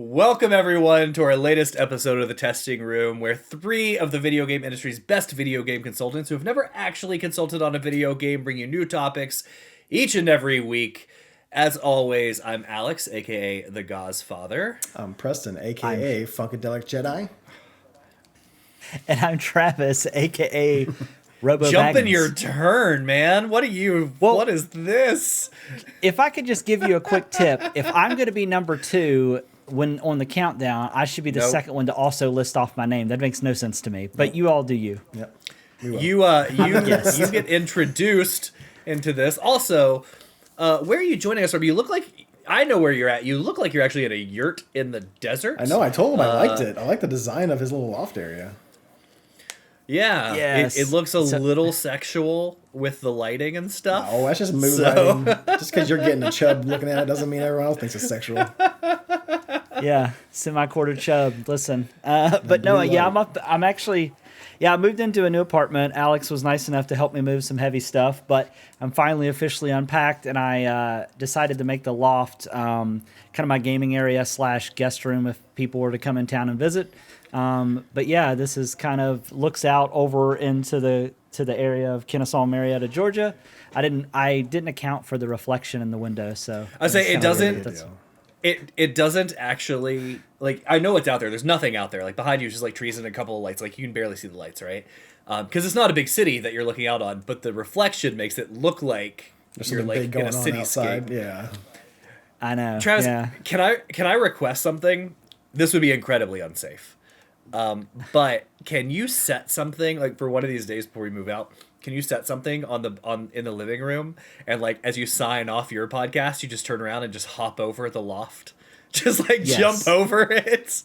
Welcome everyone to our latest episode of The Testing Room, where three of the video game industry's best video game consultants who have never actually consulted on a video game bring you new topics each and every week. As always, I'm Alex, aka The Godfather. I'm Preston, aka Funkadelic Jedi. And I'm Travis, aka Robo Jumping Baggins. your turn, man. What is this? If I could just give you a quick tip, if I'm going to be number 2 when on the countdown, I should be the second one to also list off my name. That makes no sense to me. But you all do you. Yep. You get introduced into this. Also, where are you joining us from? You look like I know where you're at. You look like you're actually in a yurt in the desert. I know. I told him I liked it. I like the design of his little loft area. Yeah, yes. It looks a little sexual with the lighting and stuff. Oh, that's just mood lighting. Just because you're getting a chub looking at it doesn't mean everyone else thinks it's sexual. Yeah, semi-quarter chub. Listen, but no, yeah, I'm up. I'm actually, I moved into a new apartment. Alex was nice enough to help me move some heavy stuff, but I'm finally officially unpacked, and I decided to make the loft kind of my gaming area / guest room if people were to come in town and visit. But yeah, this is kind of looks out over into the area of Kennesaw, Marietta, Georgia. I didn't account for the reflection in the window, so I say it doesn't. It doesn't actually, like, I know it's out there. There's nothing out there. Like, behind you is just, like, trees and a couple of lights. Like, you can barely see the lights, right? Because it's not a big city that you're looking out on, but the reflection makes it look like you're, like, in a cityscape. Yeah. I know. Travis, yeah. can I request something? This would be incredibly unsafe. But can you set something, like, for one of these days before we move out? Can you set something in the living room, and, like, as you sign off your podcast, you just turn around and just hop over the loft, just like jump over it?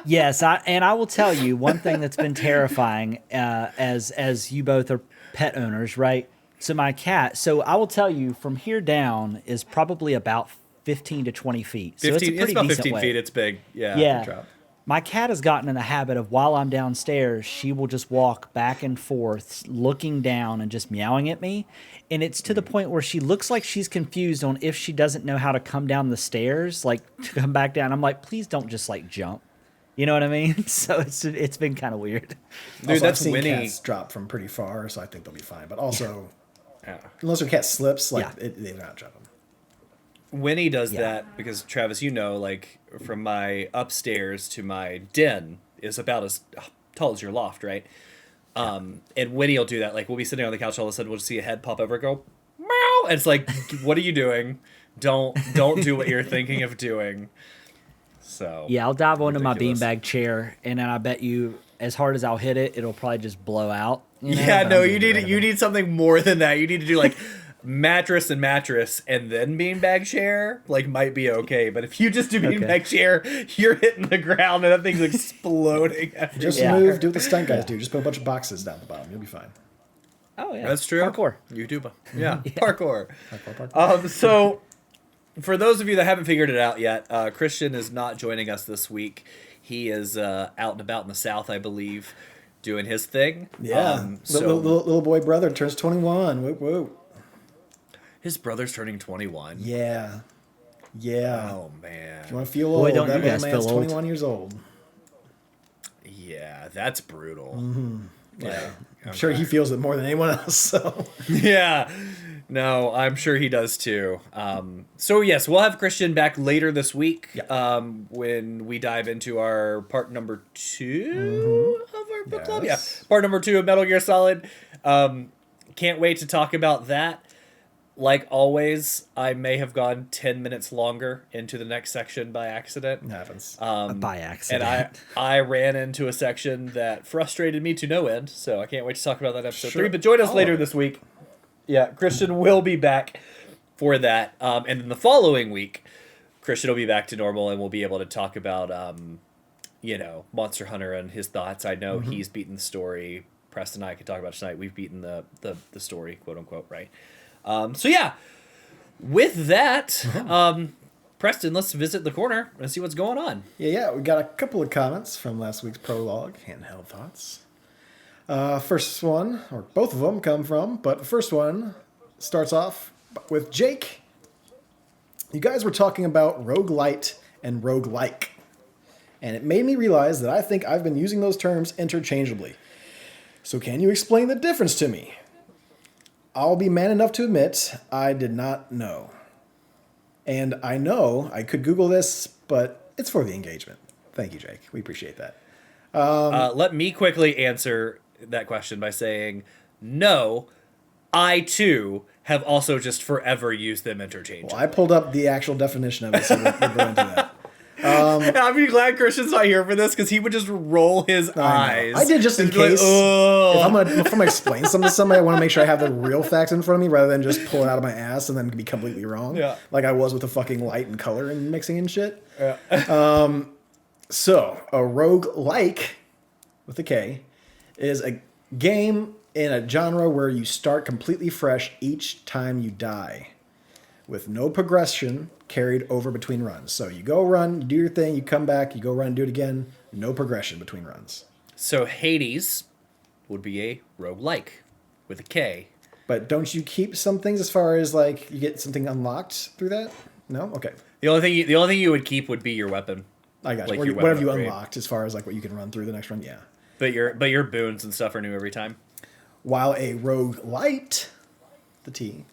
Yes, I will tell you one thing that's been terrifying. As you both are pet owners, right? So my cat. So I will tell you, from here down is probably about 15 to 20 feet. So 15, it's about 15 way. feet. It's big. Yeah. Yeah. My cat has gotten in the habit of, while I'm downstairs, she will just walk back and forth, looking down and just meowing at me. And it's to the point where she looks like she's confused on if she doesn't know how to come down the stairs, like to come back down. I'm like, please don't just like jump. You know what I mean? So it's been kind of weird. Dude, Also, that's I've seen Winnie. cats drop from pretty far, so I think they'll be fine. But also, unless your cat slips, they're not dropping. Winnie does that because, Travis, you know, like, from my upstairs to my den is about as tall as your loft, right? And Winnie will do that. Like, we'll be sitting on the couch, all of a sudden we'll just see a head pop over and go, meow! And it's like, what are you doing? Don't do what you're thinking of doing. So yeah, I'll dive onto my ridiculous. beanbag chair, and then I bet you, as hard as I'll hit it, it'll probably just blow out. You know? Yeah, no, you need something more than that. You need to do, like, mattress and then beanbag chair, like, might be okay. But if you just do beanbag chair, you're hitting the ground and that thing's exploding. Just move, do what the stunt guys do. Just put a bunch of boxes down the bottom. You'll be fine. Oh yeah, that's true. Parkour. YouTube. Yeah, parkour. Parkour. So, for those of you that haven't figured it out yet, Christian is not joining us this week. He is out and about in the South, I believe, doing his thing. Yeah. Little boy brother turns 21. Whoop, whoop. His brother's turning 21. Yeah. Yeah. Oh, man. If you want to feel old, don't that you little guys man's feel old? 21 years old. Yeah, that's brutal. Mm-hmm. Yeah. Like, I'm sure he feels it more than anyone else, so. Yeah. No, I'm sure he does too. So yes, we'll have Christian back later this week when we dive into our part number 2 of our book club. Yeah, part number 2 of Metal Gear Solid. Can't wait to talk about that. Like always, I may have gone 10 minutes longer into the next section by accident. It happens. By accident. And I ran into a section that frustrated me to no end, so I can't wait to talk about that episode 3. But join us later this week. Yeah, Christian will be back for that. And then the following week, Christian will be back to normal and we'll be able to talk about, Monster Hunter and his thoughts. I know he's beaten the story. Preston and I can talk about it tonight. We've beaten the story, quote unquote, right? So yeah, with that, Preston, let's visit the corner and see what's going on. Yeah, we got a couple of comments from last week's prologue, Handheld Thoughts. First one, or both of them come from, but the first one starts off with Jake. You guys were talking about roguelite and roguelike. and it made me realize that I think I've been using those terms interchangeably. So can you explain the difference to me? I'll be man enough to admit I did not know. And I know I could Google this, but it's for the engagement. Thank you, Jake. We appreciate that. Let me quickly answer that question by saying, no, I too have also just forever used them interchangeably. Well, I pulled up the actual definition of it, so we'll go into that. And I'm glad Christian's not here for this because he would just roll his eyes. I did just in case. If I'm gonna explain something to somebody, I want to make sure I have the real facts in front of me rather than just pull it out of my ass and then be completely wrong. Yeah. Like I was with the fucking light and color and mixing and shit. Yeah. So a roguelike with a K is a game in a genre where you start completely fresh each time you die, with no progression carried over between runs. So you go run, you do your thing, you come back, you go run, do it again. No progression between runs. So Hades would be a roguelike with a K. But don't you keep some things as far as like you get something unlocked through that? No? Okay. The only thing you would keep would be your weapon. I got you. Like Or whatever you unlocked as far as like what you can run through the next run, yeah. But your boons and stuff are new every time. While a roguelite, the T,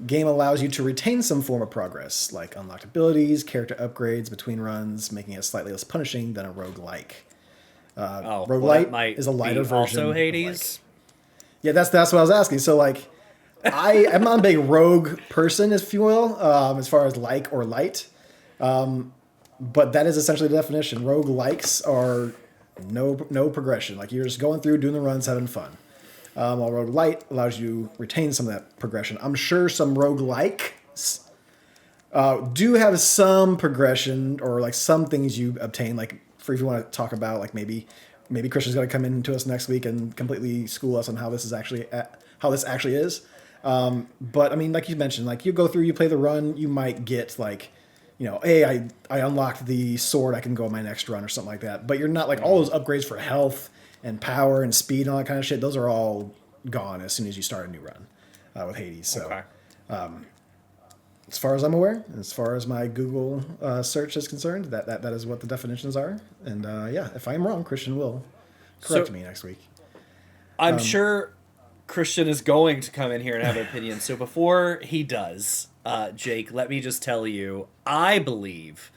game allows you to retain some form of progress, like unlocked abilities, character upgrades between runs, making it slightly less punishing than a roguelike. Roguelite is a lighter version. Also Hades? Yeah, that's what I was asking. So like, I'm not a big rogue person, if you will, as far as like or light. But that is essentially the definition. Roguelikes are no progression. Like you're just going through, doing the runs, having fun. While roguelite allows you to retain some of that progression. I'm sure some roguelikes do have some progression or like some things you obtain. Like if you want to talk about like maybe Christian's going to come into us next week and completely school us on how this actually is. But I mean, like you mentioned, like you go through, you play the run, you might get like, you know, hey, I unlocked the sword, I can go on my next run or something like that. But you're not like all those upgrades for health and power and speed and all that kind of shit. Those are all gone as soon as you start a new run with Hades. So Okay. as far as I'm aware, as far as my Google search is concerned, that is what the definitions are. And yeah, if I'm wrong, Christian will correct me next week. I'm sure Christian is going to come in here and have an opinion. So before he does, Jake, let me just tell you, I believe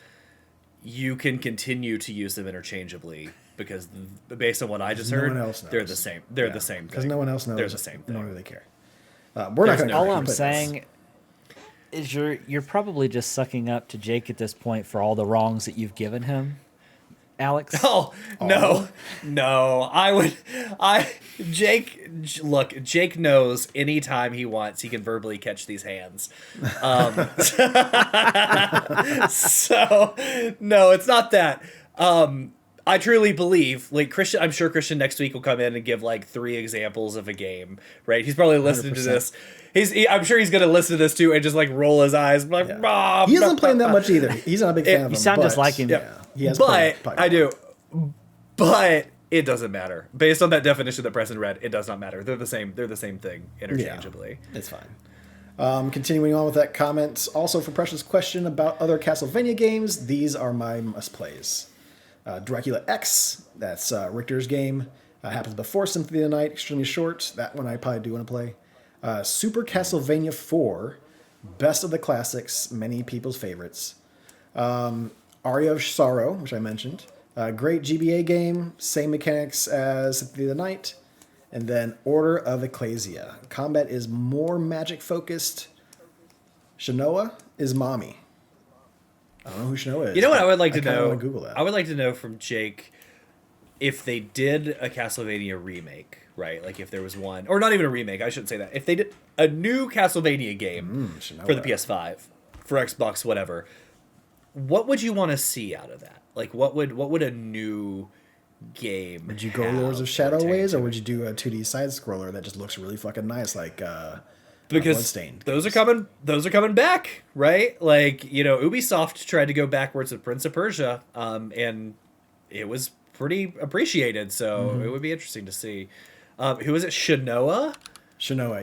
you can continue to use them interchangeably because based on what I just heard, they're the same. They're the same thing. Because no one else knows. They're the same thing. Nor do they care. We're not going to. All I'm saying is you're probably just sucking up to Jake at this point for all the wrongs that you've given him, Alex. Oh, no. Jake knows anytime he wants, he can verbally catch these hands. So, no, it's not that. I truly believe, like Christian, I'm sure Christian next week will come in and give like 3 examples of a game, right? He's probably listening 100%. to this. I'm sure he's going to listen to this too and just like roll his eyes. Like, yeah. He doesn't play him that much either. He's not a big fan of him. You sound just like him. Yeah, he has but played I do. But it doesn't matter. Based on that definition that Preston read, it does not matter. They're the same. They're the same thing interchangeably. Yeah, it's fine. Continuing on with that comment, also for Precious' question about other Castlevania games, these are my must plays. Dracula X, that's Richter's game. Happens before Symphony of the Night, extremely short. That one I probably do want to play. Super Castlevania 4, best of the classics, many people's favorites. Aria of Sorrow, which I mentioned. Great GBA game, same mechanics as Symphony of the Night. And then Order of Ecclesia. Combat is more magic focused. Shinoa is mommy. I don't know who Shinoa is. You know what I would like to kinda know? wanna Google that. I would like to know from Jake if they did a Castlevania remake, right? Like if there was one, or not even a remake. I shouldn't say that. If they did a new Castlevania game for the PS5, for Xbox, whatever, what would you want to see out of that? Like what would a new game? Would you go Lords of Shadow ways, or would you do a 2D side scroller that just looks really fucking nice, like because Bloodstained those are coming back, right? Like, you know, Ubisoft tried to go backwards with Prince of Persia, and it was pretty appreciated. So it would be interesting to see. Who is it? Shinoa?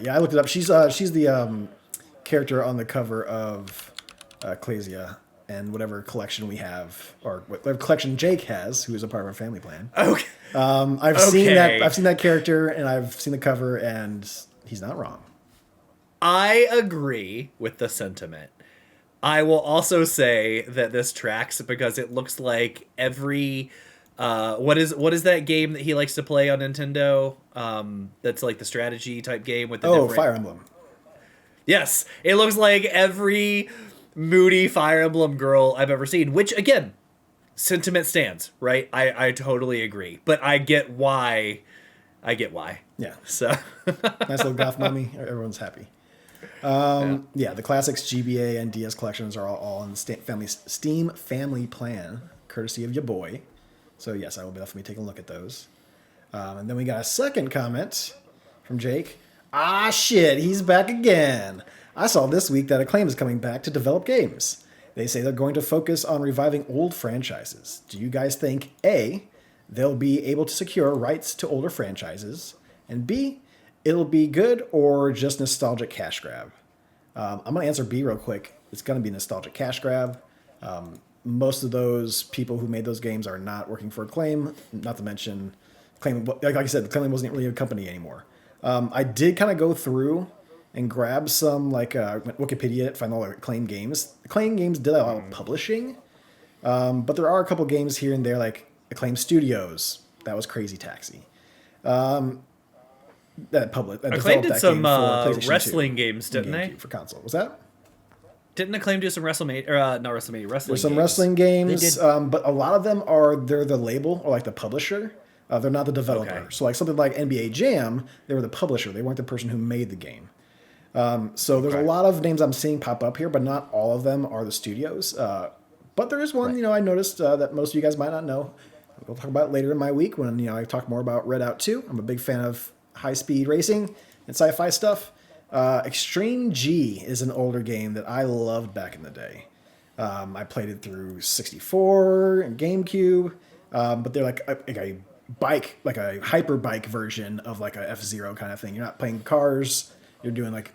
Yeah, I looked it up. She's the character on the cover of Ecclesia. and whatever collection we have, or whatever collection Jake has, who is a part of our family plan. Okay. I've seen that. I've seen that character, and I've seen the cover, and he's not wrong. I agree with the sentiment. I will also say that this tracks because it looks like every what is that game that he likes to play on Nintendo? That's like the strategy type game with the different... Fire Emblem. Yes, it looks like every moody Fire Emblem girl I've ever seen. Which again, sentiment stands, right? I totally agree, but I get why. Yeah. So nice little goth mommy. Everyone's happy. The classics GBA and DS collections are all in the Steam family plan, courtesy of your boy. So yes, I will definitely take a look at those. And then we got a second comment from Jake. Ah shit, he's back again. I saw this week that Acclaim is coming back to develop games. They say they're going to focus on reviving old franchises. Do you guys think A, they'll be able to secure rights to older franchises, and B, it'll be good or just nostalgic cash grab? I'm going to answer B real quick. It's going to be nostalgic cash grab. Most of those people who made those games are not working for Acclaim, not to mention Acclaim. Like I said, Acclaim wasn't really a company anymore. I did kind of go through and grab some Wikipedia to find all the Acclaim games. Acclaim games did a lot of publishing, but there are a couple games here and there like Acclaim Studios. That was Crazy Taxi. Acclaim did some wrestling games, didn't they? For console. Was that? Didn't Acclaim do some WrestleMania? Not WrestleMania. Wrestling. There's some games. wrestling games, but a lot of them they're the label or like the publisher. They're not the developer. Okay. So like something like NBA Jam, they were the publisher. They weren't the person who made the game. So there's a lot of names I'm seeing pop up here, but not all of them are the studios. But there is one, I noticed that most of you guys might not know. We'll talk about it later in my week when I talk more about Redout 2. I'm a big fan of high-speed racing and sci-fi stuff. Extreme G is an older game that I loved back in the day. I played it through 64 and GameCube, but they're like a bike, like a hyper bike version of like a F-Zero kind of thing. You're not playing cars, you're doing like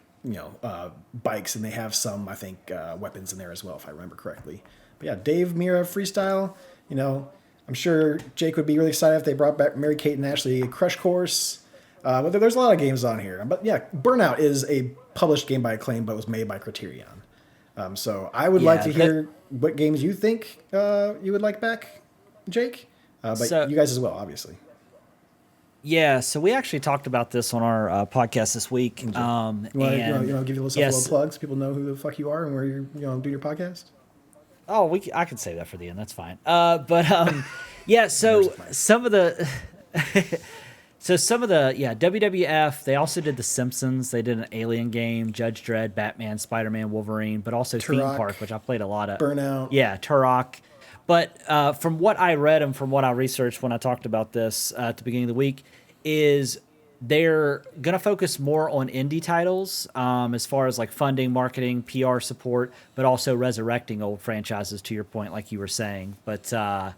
bikes, and they have some, I think, weapons in there as well, if I remember correctly. But yeah, Dave Mira Freestyle, I'm sure Jake would be really excited if they brought back Mary Kate and Ashley Crush Course. But there's a lot of games on here. But yeah, Burnout is a published game by Acclaim, but it was made by Criterion. So I would like to hear what games you think you would like back, Jake. But you guys as well, obviously. Yeah, so we actually talked about this on our podcast this week. You want to give you a little plugs? People know who the fuck you are and where you're do your podcast. Oh, I can say that for the end. That's fine. Yeah. So some of the WWF. They also did The Simpsons. They did an Alien game, Judge Dredd, Batman, Spider-Man, Wolverine, but also Theme Park, which I played a lot of. Burnout. Yeah, Turok. But from what I read and from what I researched when I talked about this at the beginning of the week, is they're going to focus more on indie titles as far as like funding, marketing, PR support, but also resurrecting old franchises, to your point, like you were saying. But I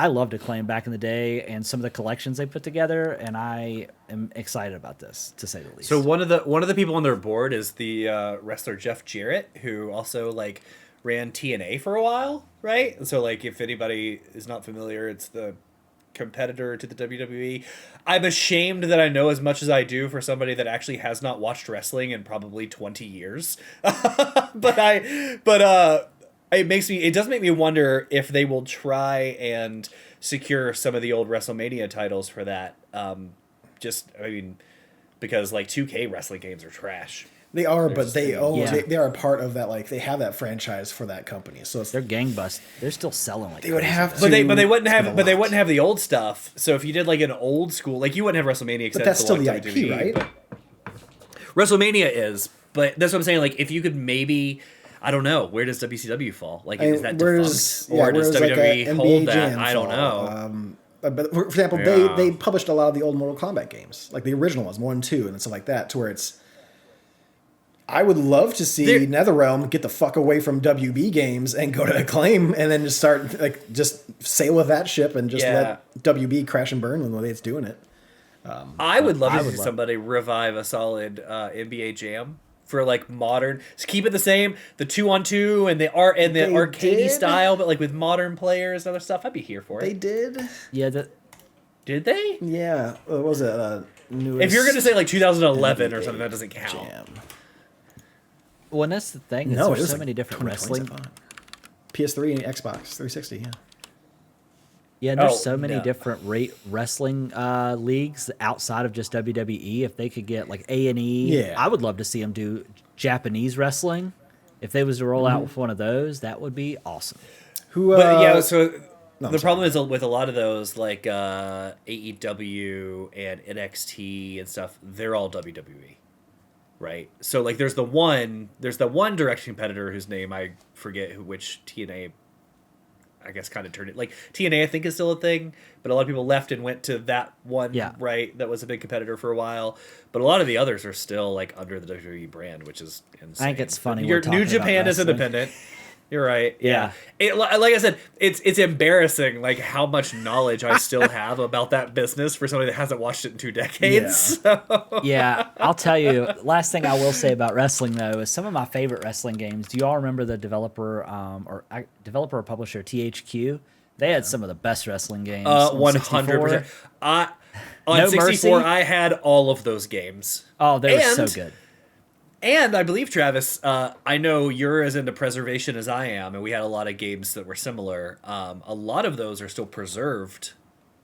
loved Acclaim back in the day and some of the collections they put together, and I am excited about this, to say the least. So one of the people on their board is the wrestler Jeff Jarrett, who also ran TNA for a while, right? And so if anybody is not familiar, it's the competitor to the WWE. I'm ashamed that I know as much as I do for somebody that actually has not watched wrestling in probably 20 years. It does make me wonder if they will try and secure some of the old WrestleMania titles for that. Because 2K wrestling games are trash. They are, but they are a part of that. They have that franchise for that company, so they're gangbusters. They're still selling they would have to, but they wouldn't have the old stuff. So if you did an old school, you wouldn't have WrestleMania. But that's still the IP, right? WrestleMania is, but that's what I'm saying. If you could maybe, I don't know, where does WCW fall? Is that defunct, or does WWE hold that? I don't know. But for example, they published a lot of the old Mortal Kombat games, like the original ones, 1, 2, and stuff like that, to where it's. I would love to see NetherRealm get the fuck away from WB games and go to Acclaim and then just start just sail with that ship and just let WB crash and burn when it's doing it. I would love to see somebody revive a solid NBA Jam for like modern. Just keep it the same, the 2-on-2 and the art and the arcadey style, but like with modern players and other stuff. I'd be here for it. They did. Yeah. Did they? Yeah. What was it? Newest If you're gonna say like 2011 or something, that doesn't count. Jam. Well, and that's the thing. Is No, it there's was so like many different 2020, wrestling. PS3 and Xbox 360. Yeah. Yeah, and there's Oh, so many no. different wrestling leagues outside of just WWE. If they could get like A&E, Yeah. I would love to see them do Japanese wrestling. If they was to roll out with one of those, that would be awesome. Who? But yeah, so no, the I'm problem is with a lot of those, like AEW and NXT and stuff, they're all WWE, right? So like, there's the one direct competitor whose name I forget, which TNA, I guess, kind of turned it. Like TNA, I think is still a thing, but a lot of people left and went to that one, Yeah. right? That was a big competitor for a while. But a lot of the others are still like under the WWE brand, which is insane. I think it's funny Your we're talking New about Japan is wrestling. independent. You're right. Yeah. Like I said, it's embarrassing like how much knowledge I still have about that business for somebody that hasn't watched it in 2 decades. Yeah. So. Yeah, I'll tell you. Last thing I will say about wrestling though is some of my favorite wrestling games. Do you all remember the developer or publisher THQ? They had some of the best wrestling games. on 100%. 64. On No 64, Mercy? I had all of those games. Oh, they were so And- good. And I believe, Travis, I know you're as into preservation as I am, and we had a lot of games that were similar. A lot of those are still preserved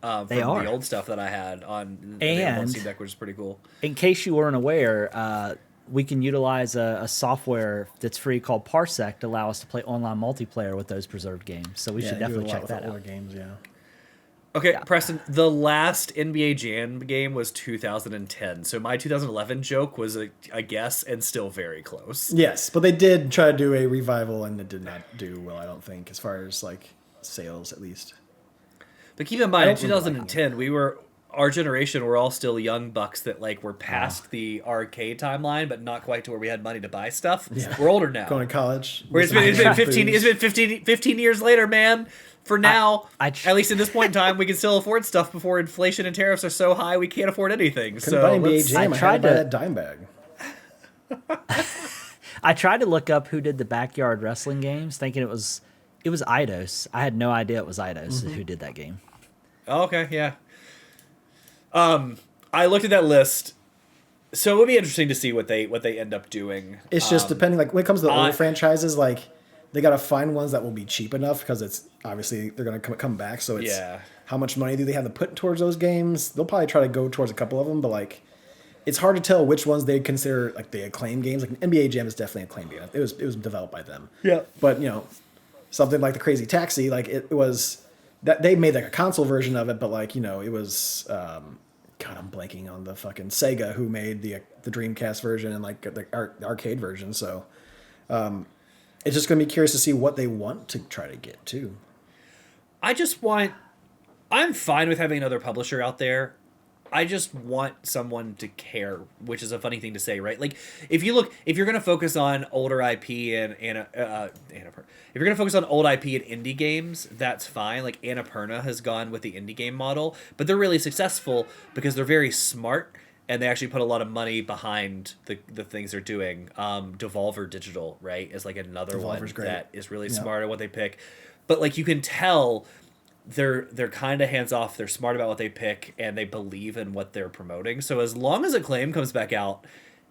from They are. the old stuff that I had on the And- Steam Deck, which is pretty cool. In case you weren't aware, we can utilize a software that's free called Parsec to allow us to play online multiplayer with those preserved games. So we should definitely check that out. Games, yeah. Okay, Yeah. Preston, the last NBA Jam game was 2010, so my 2011 joke was a guess and still very close. Yes, but they did try to do a revival, and it did not do well. I don't think, as far as like sales, at least. But keep in mind, I in don't remember 2010, our generation were all still young bucks that like were past the arcade timeline, but not quite to where we had money to buy stuff. Yeah. We're older now. Going to college. Where it's been 15 years later, man. For now, at least at this point in time, we can still afford stuff before inflation and tariffs are so high we can't afford anything. Couldn't So buy NBA let's- Jam. I I tried tried to buy to- that dime bag. I tried to look up who did the backyard wrestling games, thinking it was Eidos. I had no idea it was Eidos who did that game. Oh, okay, yeah. I looked at that list, so it would be interesting to see what they end up doing. It's just depending, like when it comes to the older I- franchises, like they got to find ones that will be cheap enough because it's obviously they're going to come back. So it's Yeah. how much money do they have to put towards those games? They'll probably try to go towards a couple of them, but like it's hard to tell which ones they consider like the Acclaim games. Like NBA Jam is definitely an Acclaim game. It was developed by them. Yeah. But you know, something like the Crazy Taxi, like it was that they made like a console version of it, but like you know it was. God, I'm blanking on the fucking Sega who made the Dreamcast version and like the arcade version. So it's just going to be curious to see what they want to try to get too. I'm fine with having another publisher out there. I just want someone to care, which is a funny thing to say, right? Like, if you're going to focus on older IP if you're going to focus on old IP and indie games, that's fine. Like, Annapurna has gone with the indie game model, but they're really successful because they're very smart and they actually put a lot of money behind the things they're doing. Devolver Digital, right, is like another one Devolver's great. that is really Yeah. smart at what they pick. But like, you can tell they're kind of hands off. They're smart about what they pick, and they believe in what they're promoting. So as long as Acclaim comes back out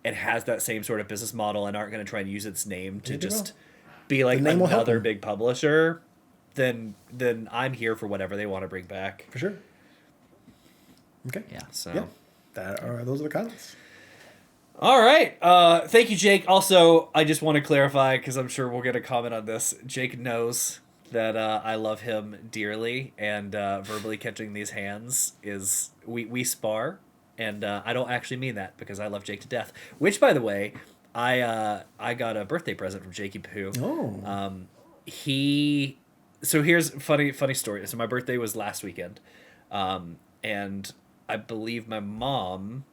and has that same sort of business model and aren't going to try and use its name to There you just go. be like The name will help another them. big publisher, then I'm here for whatever they want to bring back. For sure. Okay. Yeah. So. Yeah. Those are the comments. All right. Thank you, Jake. Also, I just want to clarify, because I'm sure we'll get a comment on this. Jake knows that I love him dearly, and verbally catching these hands is we spar, and I don't actually mean that because I love Jake to death. Which, by the way, I got a birthday present from Jakey Poo. Oh. So here's a funny story. So my birthday was last weekend, and I believe my mom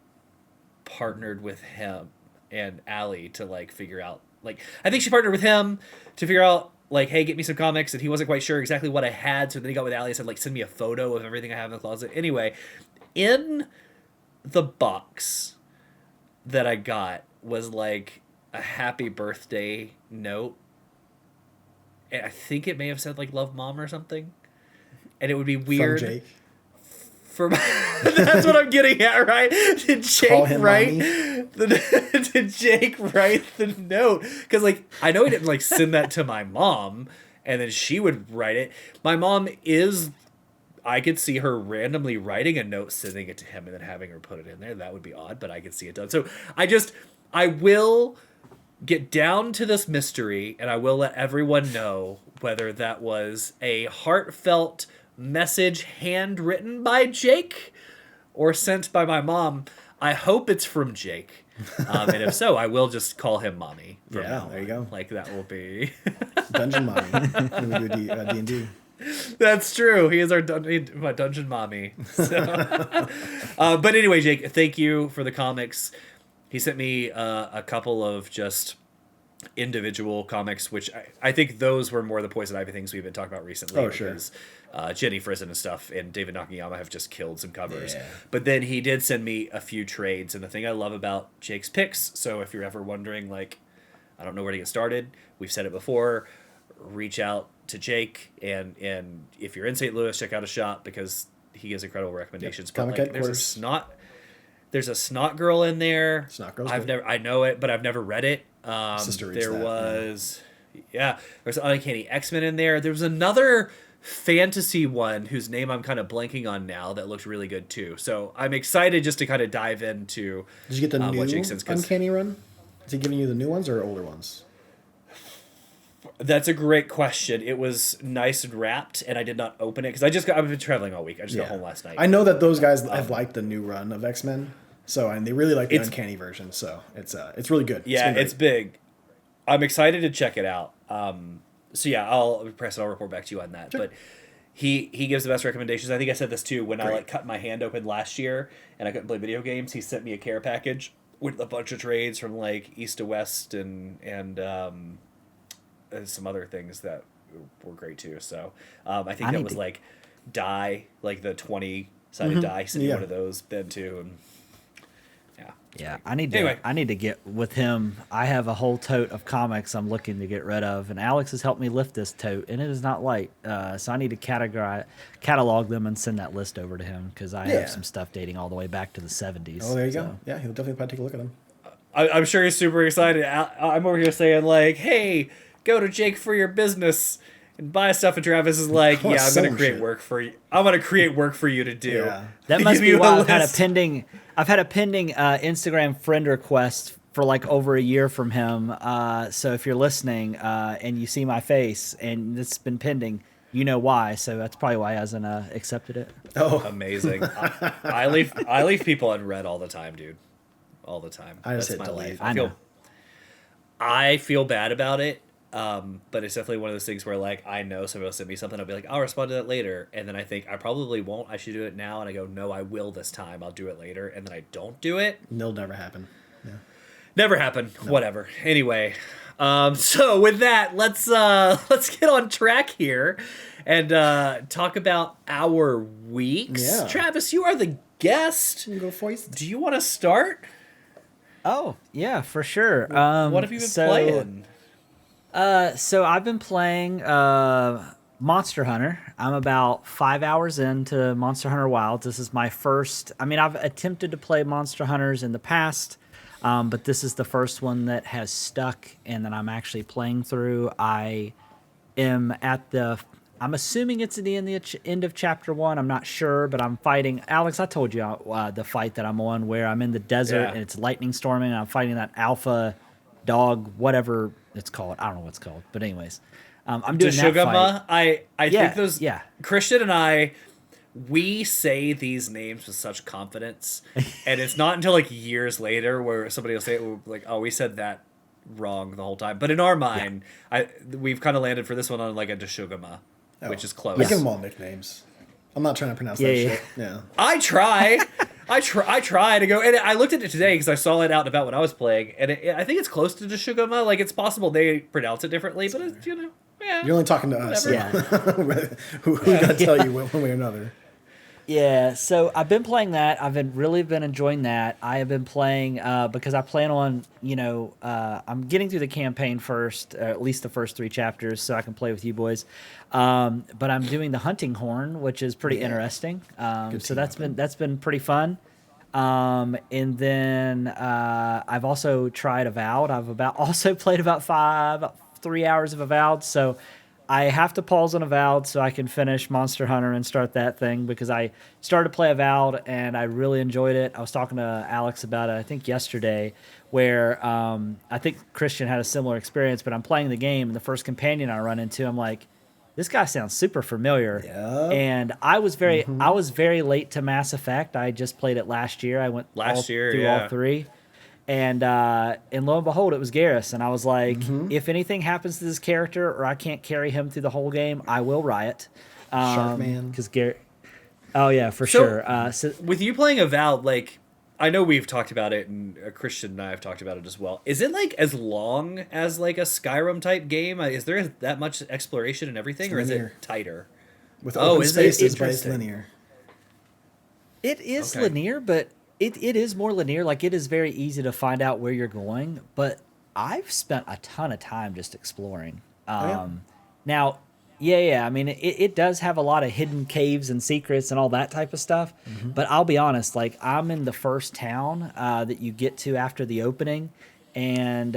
partnered with him and Allie to like figure out, like, I think she partnered with him to figure out like, hey, get me some comics, and he wasn't quite sure exactly what I had, so then he got with Allie and said, like, send me a photo of everything I have in the closet. Anyway, in the box that I got was like a happy birthday note. And I think it may have said like "Love Mom" or something. And it would be weird. From Jake. That's what I'm getting at, right? Did Jake write did Jake write the note? Because like I know he didn't like send that to my mom, and then she would write it. My mom is. I could see her randomly writing a note, sending it to him, and then having her put it in there. That would be odd, but I could see it done. So I will get down to this mystery, and I will let everyone know whether that was a heartfelt message handwritten by Jake or sent by my mom. I hope it's from Jake. And if so, I will just call him Mommy. Yeah, there you go. Like, that will be... Dungeon Mommy. When we do D&D. That's true. He is my dungeon mommy. So. But anyway, Jake, thank you for the comics. He sent me a couple of just individual comics, which I think those were more the poison ivy things we've been talking about recently. Oh, sure. Because Jenny Frison and stuff and David Nakayama have just killed some covers. Yeah. But then he did send me a few trades. And the thing I love about Jake's picks, so if you're ever wondering, like, I don't know where to get started, we've said it before, reach out to Jake, and if you're in St. Louis, check out a shop because he gives incredible recommendations. Yep. But like, there's a Snot Girl in there. Snot Girl's I know it, but I've never read it. There was Uncanny X-Men in there. There was another fantasy one whose name I'm kind of blanking on now that looked really good too. So I'm excited just to kind of dive into. Did you get the new Uncanny run? Is he giving you the new ones or older ones? That's a great question. It was nice and wrapped, and I did not open it because I've been traveling all week. I just got home last night. I know that those guys have liked the new run of X-Men, and they really like the Uncanny version. So it's really good. Yeah, it's big. I'm excited to check it out. So yeah, I'll report back to you on that. Sure. But he gives the best recommendations. I think I said this too when I cut my hand open last year and I couldn't play video games. He sent me a care package with a bunch of trades from like East to West and some other things that were great too. So I think that was like die, like the 20-sided die. Sent me one of those then too. And yeah, I need to get with him. I have a whole tote of comics I'm looking to get rid of, and Alex has helped me lift this tote, and it is not light. So I need to catalog them and send that list over to him because I have some stuff dating all the way back to the 70s. Oh, there you go. Yeah, he'll definitely probably take a look at them. I'm sure he's super excited. I'm over here saying like, hey, go to Jake for your business and buy stuff, and Travis is like, yeah, I'm going to create work for you. I'm going to create work for you to do. Yeah. That must be why I've had a pending Instagram friend request for like over a year from him. So if you're listening and you see my face and it's been pending, you know why. So that's probably why he hasn't accepted it. Oh, amazing. I leave people unread all the time, dude. All the time. That's my life. I feel bad about it. But it's definitely one of those things where like I know somebody will send me something, I'll be like, I'll respond to that later, and then I think I probably won't. I should do it now, and I go, no, I will this time. I'll do it later, and then I don't do it. It'll never happen. Yeah. Never happen. No. Whatever. Anyway, so with that, let's get on track here and talk about our weeks. Yeah. Travis, you are the guest. You can go first. Do you want to start? Oh yeah, for sure. What have you been playing? So I've been playing Monster Hunter. I'm about 5 hours into Monster Hunter Wilds. This is my first. I mean, I've attempted to play Monster Hunters in the past, but this is the first one that has stuck and that I'm actually playing through. I am at the. I'm assuming it's at the end of chapter 1. I'm not sure, but I'm fighting. Alex, I told you the fight that I'm on where I'm in the desert and it's lightning storming and I'm fighting that alpha dog, whatever it's called. I don't know what it's called, but anyways, I'm doing that fight. I think those. Yeah. Christian and I, we say these names with such confidence, and it's not until like years later where somebody will say it, like, "Oh, we said that wrong the whole time." But in our mind, we've kind of landed for this one on like a Deshugama, which is close. I give them all nicknames. I'm not trying to pronounce that shit. Yeah. I try. I try to go, and I looked at it today because I saw it out and about when I was playing, and I think it's close to Deshugama. Like, it's possible they pronounce it differently, but it's, You're only talking to us. Yeah. Who got to tell you one way or another? Yeah, so I've been playing that. I've really been enjoying that. I have been playing because I plan on, I'm getting through the campaign first, at least the first 3 chapters, so I can play with you boys. But I'm doing the hunting horn, which is pretty interesting. So that's been pretty fun. And then I've also tried Avowed. Also played about 3 hours of Avowed. So I have to pause on Avowed so I can finish Monster Hunter and start that thing because I started to play Avowed and I really enjoyed it. I was talking to Alex about it, I think yesterday, where I think Christian had a similar experience, but I'm playing the game and the first companion I run into, I'm like, this guy sounds super familiar. Yep. And I was very late to Mass Effect. I just played it last year. I went through all 3. And lo and behold, it was Garrus. And I was like, if anything happens to this character or I can't carry him through the whole game, I will riot. Sharkman. Because Garrett... Oh, yeah, for sure. With you playing Avowed, like, I know we've talked about it, and Christian and I have talked about it as well. Is it, like, as long as, like, a Skyrim-type game? Is there that much exploration and everything, or is it tighter? With open spaces, but it's linear. It is linear, but... It is more linear. Like, it is very easy to find out where you're going, but I've spent a ton of time just exploring. Now, I mean, it does have a lot of hidden caves and secrets and all that type of stuff, but I'll be honest, like, I'm in the first town that you get to after the opening, and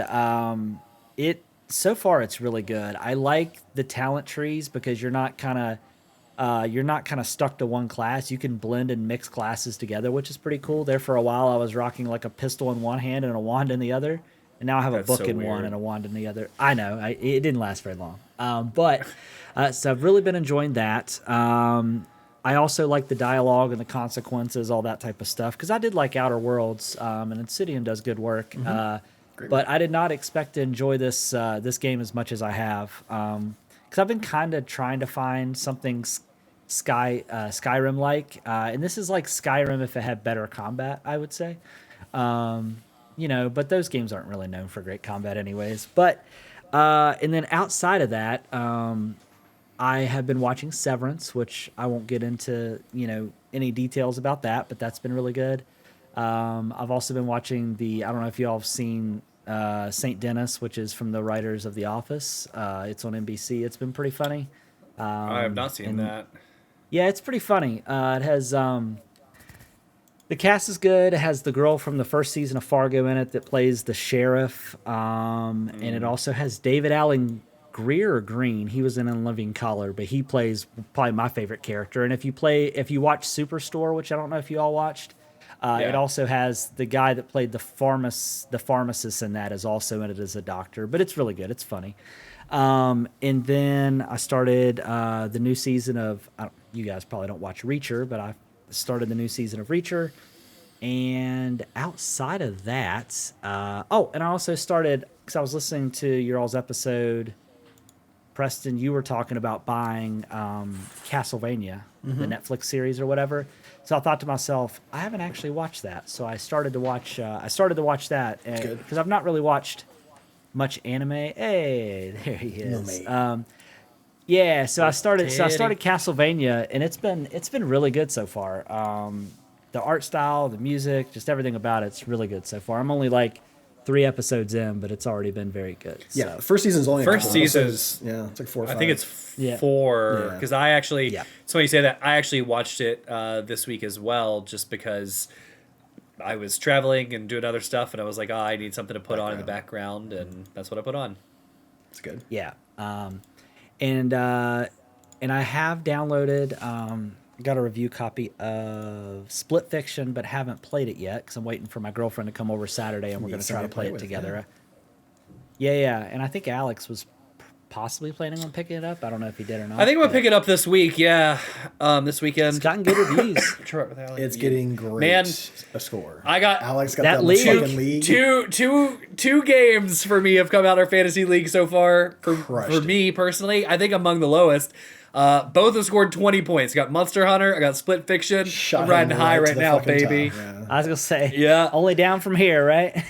so far it's really good. I like the talent trees because you're not kind of stuck to one class. You can blend and mix classes together, which is pretty cool. There for a while, I was rocking like a pistol in one hand and a wand in the other, and now I have a book in one and a wand in the other. I know, it didn't last very long, but so I've really been enjoying that. I also like the dialogue and the consequences, all that type of stuff, because I did like Outer Worlds, and Obsidian does good work. But I did not expect to enjoy this game as much as I have. Because I've been kind of trying to find something Skyrim-like, and this is like Skyrim if it had better combat, I would say. But those games aren't really known for great combat anyways. But and then outside of that, I have been watching Severance, which I won't get into any details about that, but that's been really good. I've also been watching I don't know if you all have seen St. Dennis, which is from the writers of The Office. It's on NBC. It's been pretty funny. I have not seen that. Yeah, it's pretty funny. It has the cast is good. It has the girl from the first season of Fargo in it that plays the sheriff, and it also has David Allen Greer or Green. He was in In Living Color, but he plays probably my favorite character. And if you watch Superstore, which I don't know if you all watched. It also has the guy that played the pharmacist in that is also in it as a doctor, but it's really good. It's funny. And then I started the new season of, you guys probably don't watch Reacher, but I started the new season of Reacher. And outside of that, and I also started, because I was listening to your all's episode, Preston, you were talking about buying Castlevania, the Netflix series or whatever. So I thought to myself, I haven't actually watched that. So I started to watch that because I've not really watched much anime. Hey, there he is. So I started Castlevania, and it's been really good so far. The art style, the music, just everything about it's really good so far. I'm only like 3 episodes in, but it's already been very good. So. Yeah, the first season's only first season's. Yeah, it's like 4 or 5. I think it's 4 because I actually. Yeah. So when you say that, I actually watched it this week as well, just because I was traveling and doing other stuff, and I was like, I need something to put on in the background, and that's what I put on. It's good. Yeah, and I have downloaded. Got a review copy of Split Fiction, but haven't played it yet because I'm waiting for my girlfriend to come over Saturday, and we're going to try to play it together. Yeah, and I think Alex was possibly planning on picking it up. I don't know if he did or not. I think I'm going to pick it up this week, this weekend. It's gotten good reviews. It's getting great. Man, a score. Alex got that league. Two games for me have come out our fantasy league so far. For me personally, I think among the lowest. Both have scored 20 points. Got Monster Hunter. I got Split Fiction. I'm riding high right now, baby. Yeah. I was going to say, only down from here, right?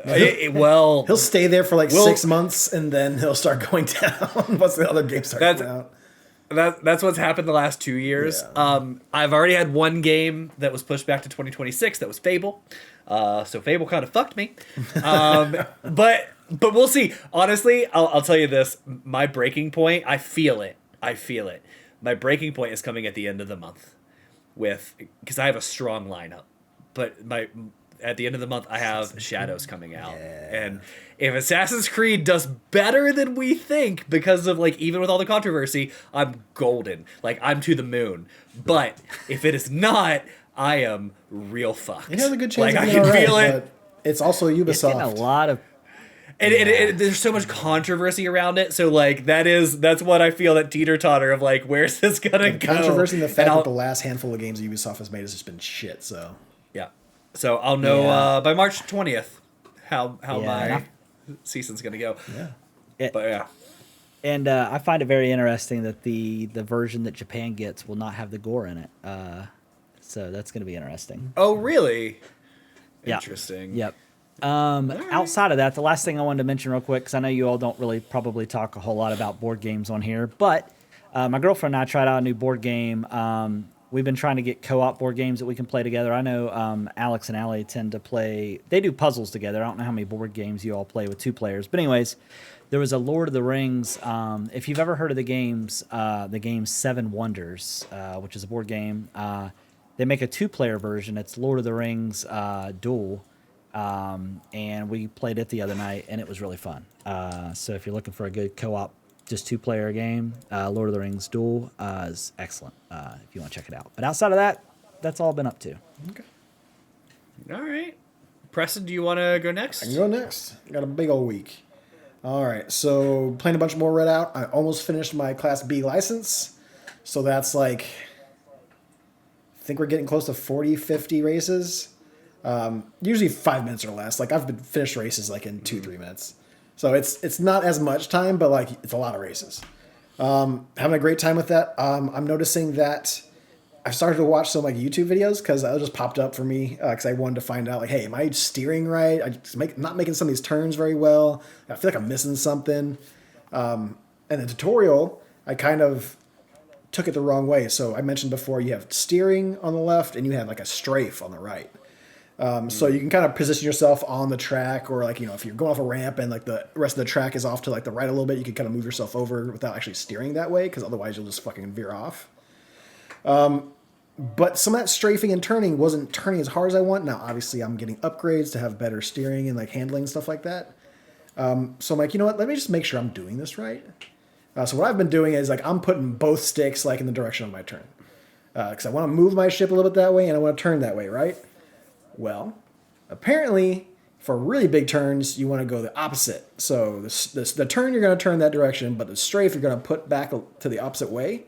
He'll stay there for 6 months, and then he'll start going down once the other games start coming out. That's what's happened the last 2 years. Yeah. I've already had one game that was pushed back to 2026. That was Fable. So Fable kind of fucked me. But we'll see. Honestly, I'll tell you this. My breaking point, I feel it. My breaking point is coming at the end of the month, because I have a strong lineup. But at the end of the month, I have Shadows coming out, and if Assassin's Creed does better than we think, because of like even with all the controversy, I'm golden. Like I'm to the moon. But if it is not, I am real fucked. It has a good chance. Like of I being can all right, feel it. but it's also Ubisoft. It's getting a lot of. And there's so much controversy around it, so like that's what I feel, that teeter-totter of like, where's this gonna go? Controversy, the fact that the last handful of games Ubisoft has made has just been shit. So yeah, so I'll know by March 20th how my season's gonna go. Yeah, But yeah, And I find it very interesting that the version that Japan gets will not have the gore in it. So that's going to be interesting. oh really? Yeah. Interesting. Yep. Outside of that, the last thing I wanted to mention real quick, because I know you all don't really probably talk a whole lot about board games on here, but my girlfriend and I tried out a new board game. We've been trying to get co-op board games that we can play together. I know Alex and Allie tend to play. They do puzzles together. I don't know how many board games you all play with 2 players, but anyways, there was a Lord of the Rings. If you've ever heard of the game Seven Wonders, which is a board game, they make a 2-player version. It's Lord of the Rings Duel. And we played it the other night, and it was really fun. So if you're looking for a good co-op, just 2-player game, Lord of the Rings Duel is excellent if you want to check it out. But outside of that, that's all I've been up to. okay. All right, Preston, do you want to go next? I can go next. I got a big old week. All right, so playing a bunch more Red Out. I almost finished my Class B license. So that's like, I think we're getting close to 40, 50 races. Usually 5 minutes or less. Like I've been finished races like in 2-3 minutes. So it's not as much time, but like it's a lot of races. Having a great time with that. I'm noticing that I've started to watch some like YouTube videos because it just popped up for me because I wanted to find out like, hey, am I steering right? I just not making some of these turns very well. I feel like I'm missing something. And the tutorial, I kind of took it the wrong way. So I mentioned before, you have steering on the left and you have like a strafe on the right. So you can kind of position yourself on the track, or like, you know, if you're going off a ramp and like the rest of the track is off to like the right a little bit, you can kind of move yourself over without actually steering that way, because otherwise you'll just fucking veer off. But some of that strafing and turning wasn't turning as hard as I want. Now, obviously, I'm getting upgrades to have better steering and like handling and stuff like that. So I'm like, you know what? Let me just make sure I'm doing this right. So what I've been doing is like I'm putting both sticks like in the direction of my turn, because I want to move my ship a little bit that way and I want to turn that way, right? Well, apparently, for really big turns, you want to go the opposite. So the turn, you're going to turn that direction, but the strafe, you're going to put back to the opposite way,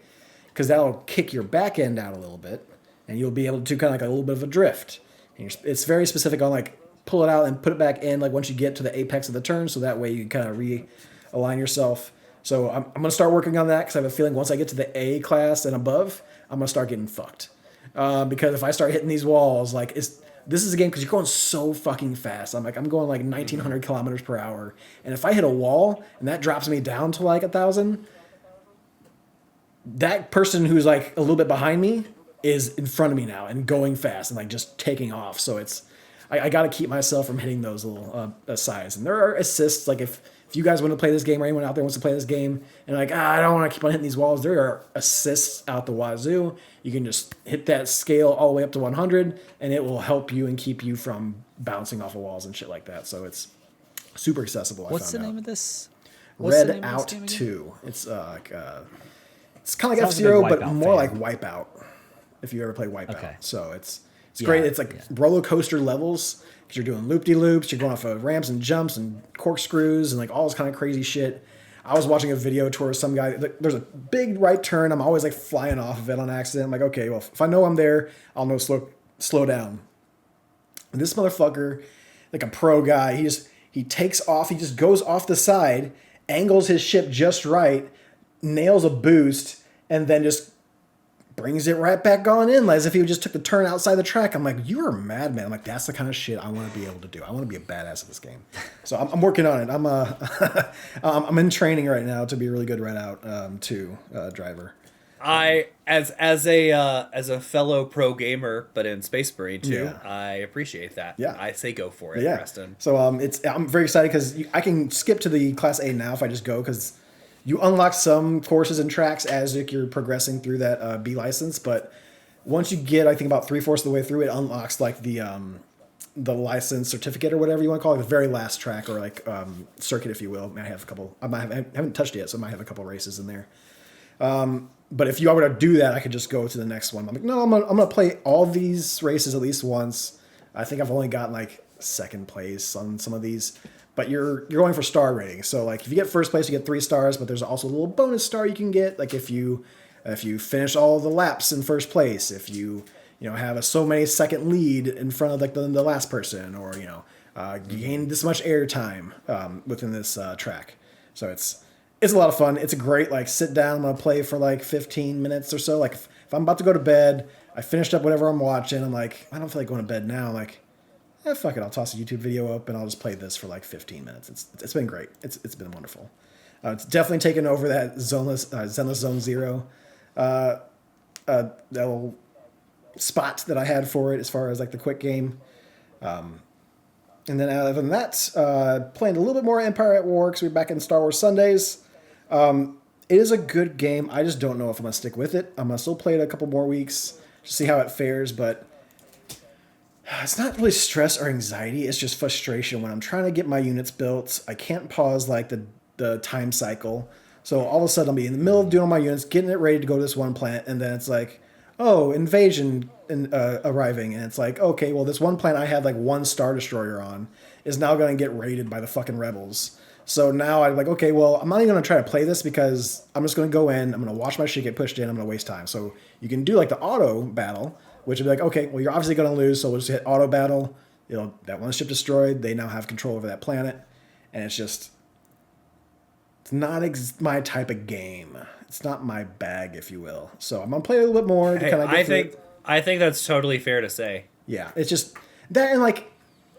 because that'll kick your back end out a little bit, and you'll be able to kind of like a little bit of a drift. And it's very specific on like pull it out and put it back in like once you get to the apex of the turn, so that way you can kind of realign yourself. So I'm going to start working on that, because I have a feeling once I get to the A class and above, I'm going to start getting fucked. Because if I start hitting these walls, like this is a game because you're going so fucking fast. I'm going like 1,900 kilometers per hour. And if I hit a wall and that drops me down to like 1,000, that person who's like a little bit behind me is in front of me now and going fast and like just taking off. So I got to keep myself from hitting those little sides. And there are assists. Like if you guys want to play this game, or anyone out there wants to play this game, and like, I don't want to keep on hitting these walls, there are assists out the wazoo. You can just hit that scale all the way up to 100, and it will help you and keep you from bouncing off of walls and shit like that. So it's super accessible. What's the name of this? Red Out 2. It's it's kind of like F-Zero, but more like Wipeout. If you ever play Wipeout, Okay. So it's great. It's like roller coaster levels, because you're doing loop-de-loops, you're going off of ramps and jumps and corkscrews and like all this kind of crazy shit. I was watching a video tour of some guy. There's a big right turn. I'm always like flying off of it on accident. I'm like, okay, well, if I know I'm there, I'll know slow down. And this motherfucker, like a pro guy, he takes off. He just goes off the side, angles his ship just right, nails a boost, and then just brings it right back on in, as if he just took the turn outside the track. I'm like, you're a madman. I'm like, that's the kind of shit I want to be able to do. I want to be a badass at this game. So I'm working on it. I'm in training right now to be a really good Red Out 2 driver. as a fellow pro gamer, but in Space Marine too, Yeah. I appreciate that. Yeah. I say go for it, Yeah. Preston. So I'm very excited because I can skip to the Class A now if I just go, because you unlock some courses and tracks as you're progressing through that B license. But once you get, I think, about 3/4 of the way through, it unlocks like the license certificate or whatever you want to call it, the very last track or like circuit, if you will. I have a couple. I haven't touched it yet, so I might have a couple races in there. But if you were to do that, I could just go to the next one. I'm like, no, I'm gonna play all these races at least once. I think I've only gotten like second place on some of these, but you're going for star rating. So like if you get first place, you get 3 stars, but there's also a little bonus star you can get. Like if you finish all the laps in first place, if you have a so many second lead in front of like the last person, or you gain this much air time within this track. So it's a lot of fun. It's a great, like, sit down. I'm going to play for, like, 15 minutes or so. Like, if I'm about to go to bed, I finished up whatever I'm watching. I'm like, I don't feel like going to bed now. I'm like, fuck it. I'll toss a YouTube video up, and I'll just play this for, like, 15 minutes. It's been great. It's been wonderful. It's definitely taken over that Zenless Zone Zero that little spot that I had for it as far as, like, the quick game. And then other than that, playing a little bit more Empire at War because we're back in Star Wars Sundays. It is a good game. I just don't know if I'm going to stick with it. I'm going to still play it a couple more weeks to see how it fares, but it's not really stress or anxiety. It's just frustration when I'm trying to get my units built. I can't pause like the time cycle. So all of a sudden I'll be in the middle of doing all my units, getting it ready to go to this one planet, and then it's like, oh, invasion arriving. And it's like, okay, well, this one planet I had like 1 Star Destroyer on is now going to get raided by the fucking rebels. So now I'm like, okay, well, I'm not even going to try to play this because I'm just going to go in, I'm going to watch my shit get pushed in, I'm going to waste time. So you can do like the auto battle, which would be like, okay, well, you're obviously going to lose, so we'll just hit auto battle. That one ship destroyed, they now have control over that planet. And it's not my type of game. It's not my bag, if you will. So I'm going to play a little bit more to kind of get through it. I think that's totally fair to say. Yeah, it's just that, and like,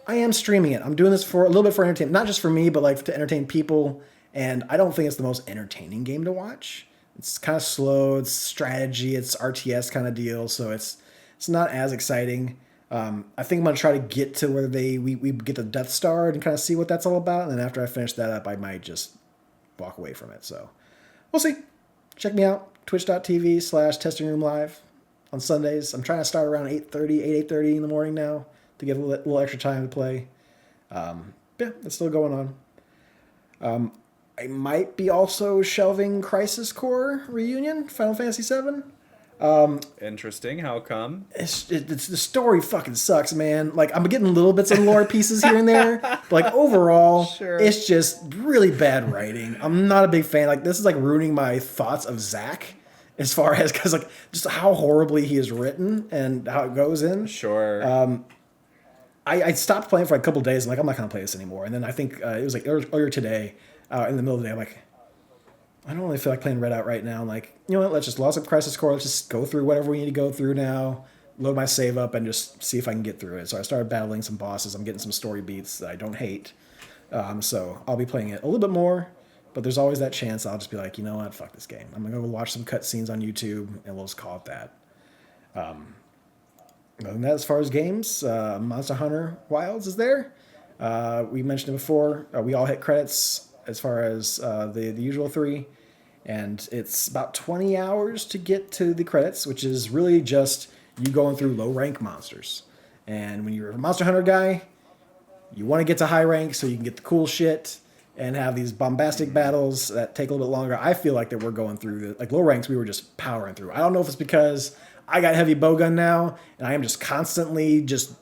I am streaming it. I'm doing this for a little bit for entertainment, not just for me, but like to entertain people. And I don't think it's the most entertaining game to watch. It's kind of slow. It's strategy. It's RTS kind of deal. So it's not as exciting. I think I'm gonna try to get to where we get the Death Star and kind of see what that's all about. And then after I finish that up, I might just walk away from it. So we'll see. Check me out, twitch.tv/testingroomlive on Sundays. I'm trying to start around 8:30 in the morning now to get a little extra time to play. Yeah, it's still going on. I might be also shelving Crisis Core Reunion, Final Fantasy VII. Interesting. How come? It's the story fucking sucks, man. Like, I'm getting little bits of lore pieces here and there, but like overall, It's just really bad writing. I'm not a big fan. Like, this is like ruining my thoughts of Zack as far as, because like just how horribly he is written and how it goes in. Sure. I stopped playing for like a couple of days. And like, I'm not gonna play this anymore. And then I think it was like earlier today, in the middle of the day, I'm like, I don't really feel like playing Red Out right now. I'm like, you know what? Let's just load up Crisis Core. Let's just go through whatever we need to go through now. Load my save up and just see if I can get through it. So I started battling some bosses. I'm getting some story beats that I don't hate. So I'll be playing it a little bit more. But there's always that chance I'll just be like, you know what? Fuck this game. I'm gonna go watch some cutscenes on YouTube and we'll just call it that. Other than that, as far as games, Monster Hunter Wilds is there. We mentioned it before. We all hit credits as far as the usual 3. And it's about 20 hours to get to the credits, which is really just you going through low rank monsters. And when you're a Monster Hunter guy, you want to get to high rank so you can get the cool shit and have these bombastic battles that take a little bit longer. I feel like that we're going through like low ranks, we were just powering through. I don't know if it's because I got heavy bowgun now and I am just constantly just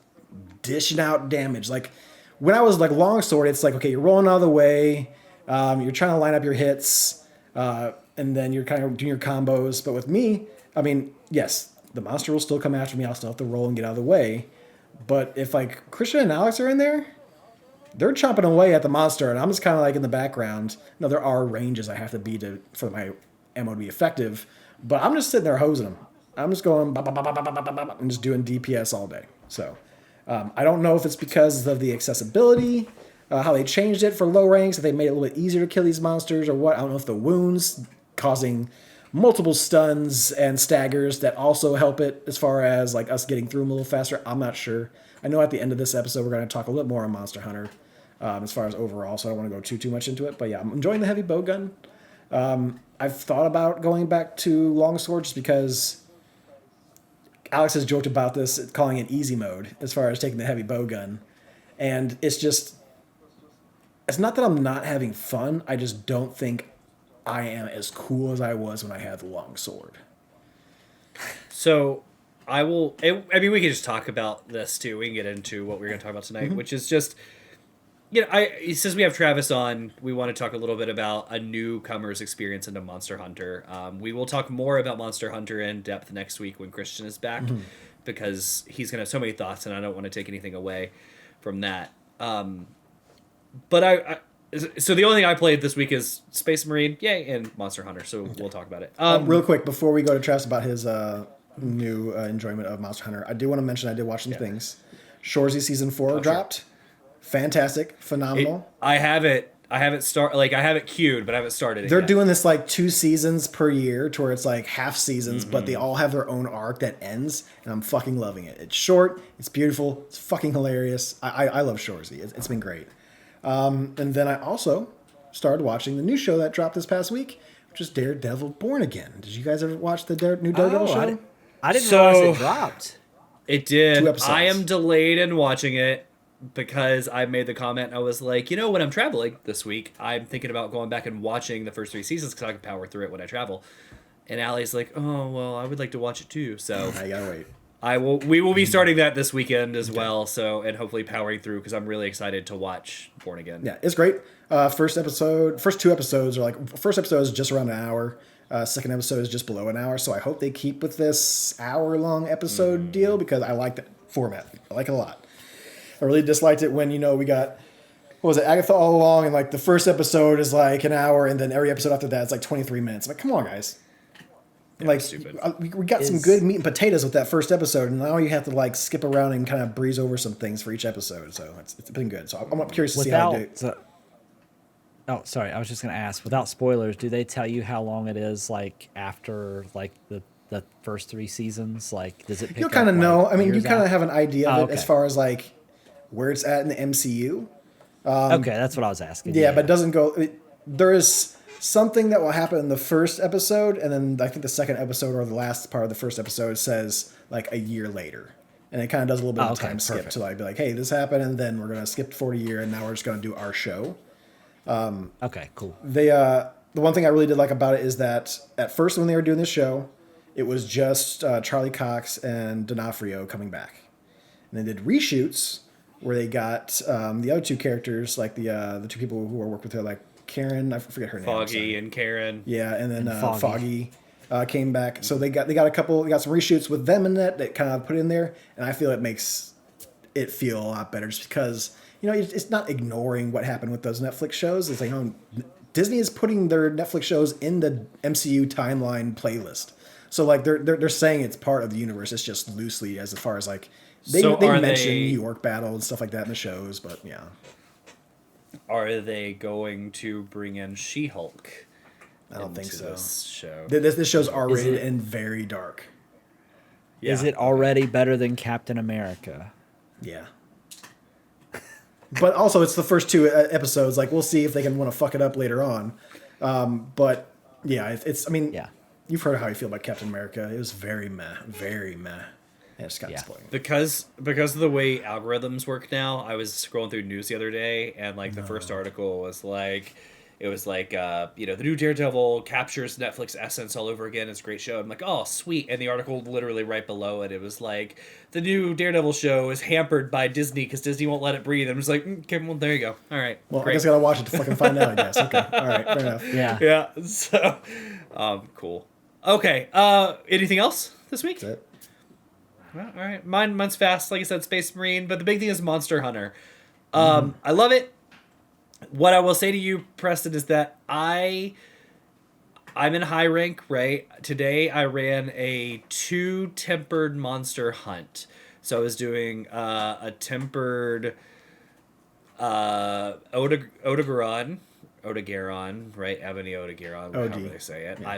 dishing out damage. Like when I was like longsword, it's like, okay, you're rolling out of the way, you're trying to line up your hits, and then you're kind of doing your combos. But with me, I mean, yes, the monster will still come after me. I'll still have to roll and get out of the way. But if like Christian and Alex are in there, they're chomping away at the monster, and I'm just kind of like in the background. Now there are ranges I have to be for my ammo to be effective, but I'm just sitting there hosing them. I'm just going and just doing DPS all day. So I don't know if it's because of the accessibility, how they changed it for low ranks, if they made it a little bit easier to kill these monsters or what. I don't know if the wounds causing multiple stuns and staggers that also help it as far as like us getting through them a little faster. I'm not sure. I know at the end of this episode we're going to talk a little bit more on Monster Hunter as far as overall, so I don't want to go too much into it. But yeah, I'm enjoying the heavy bow gun. I've thought about going back to longsword just because Alex has joked about this, calling it easy mode as far as taking the heavy bow gun. And it's not that I'm not having fun. I just don't think I am as cool as I was when I had the long sword. So I mean, we can just talk about this too. We can get into what we're going to talk about tonight, which is just, since we have Travis on, we want to talk a little bit about a newcomer's experience into Monster Hunter. We will talk more about Monster Hunter in depth next week when Christian is back, because he's going to have so many thoughts, and I don't want to take anything away from that. But so the only thing I played this week is Space Marine, yay, and Monster Hunter. So we'll talk about it. Real quick before we go to Travis about his new enjoyment of Monster Hunter, I do want to mention I did watch some things. Shorzy season 4 dropped. Sure. Fantastic, phenomenal. I have it queued, but I haven't started it. They're yet. doing this like 2 seasons per year to where it's like half seasons, but they all have their own arc that ends, and I'm fucking loving it. It's short, it's beautiful, it's fucking hilarious. I love Shorzy. It's been great. And then I also started watching the new show that dropped this past week, which is Daredevil Born Again. Did you guys ever watch the new Daredevil show? I didn't realize it dropped. It did. 2 episodes. I am delayed in watching it because I made the comment. I was like, when I'm traveling this week, I'm thinking about going back and watching the first 3 seasons because I can power through it when I travel. And Allie's like, oh, well, I would like to watch it too. So I gotta wait. We will be starting that this weekend as well. So, and hopefully powering through because I'm really excited to watch Born Again. Yeah, it's great. First 2 episodes are first episode is just around an hour. Second episode is just below an hour. So I hope they keep with this hour-long episode deal because I like that format. I like it a lot. I really disliked it when, we got, what was it, Agatha All Along, and like the first episode is like an hour, and then every episode after that is like 23 minutes. I'm like, come on, guys. Like, stupid. We got some good meat and potatoes with that first episode, and now you have to like skip around and kind of breeze over some things for each episode. So it's been good. So I'm curious to see how they do. Oh, sorry. I was just going to ask, without spoilers, do they tell you how long it is like after like the first 3 seasons? Like, does it pick You'll kind of know. I mean, you kind of have have an idea of it as far as like where it's at in the MCU. Okay, that's what I was asking. Yeah, but it doesn't go. There is something that will happen in the first episode, and then I think the second episode or the last part of the first episode says like a year later, and it kind of does a little bit of a time skip to like be like, hey, this happened, and then we're gonna skip 40 year, and now we're just gonna do our show. Okay, cool. The one thing I really did like about it is that at first when they were doing this show, it was just Charlie Cox and D'Onofrio coming back, and they did reshoots where they got the other 2 characters, like the 2 people who work with her, like Karen, I forget her name. Foggy and Karen. Yeah, and then Foggy came back. So they got some reshoots with them in that kind of put in there, and I feel it makes it feel a lot better just because it's not ignoring what happened with those Netflix shows. It's like Disney is putting their Netflix shows in the MCU timeline playlist. So like they're saying it's part of the universe. It's just loosely as far as like they mention New York Battle and stuff like that in the shows, but yeah. Are they going to bring in She-Hulk? I don't think so. This show. This show's R-rated and very dark. Yeah. Is it already better than Captain America? Yeah. But also, it's the first 2 episodes. Like, we'll see if they can want to fuck it up later on. But yeah, I mean, you've heard how I feel about Captain America. It was very meh, very meh. And it just got spoiled. Because of the way algorithms work now, I was scrolling through news the other day, and like the first article was like, the new Daredevil captures Netflix essence all over again. It's a great show. I'm like, oh, sweet. And the article literally right below it, it was like, the new Daredevil show is hampered by Disney because Disney won't let it breathe. I'm just like, okay, well, there you go. All right. Well, great. I guess I gotta watch it to fucking find out, I guess. Okay. All right. Fair enough. Yeah. Yeah. So, cool. Okay. Anything else this week? That's it. Well, all right. Mine's fast. Like I said, Space Marine. But the big thing is Monster Hunter. I love it. What I will say to you, Preston, is that I'm in high rank, right? Today I ran a 2 tempered monster hunt. So I was doing a tempered Odegaron Odegaron, right? Ebony Odegaron, OD. however they say it. Yeah.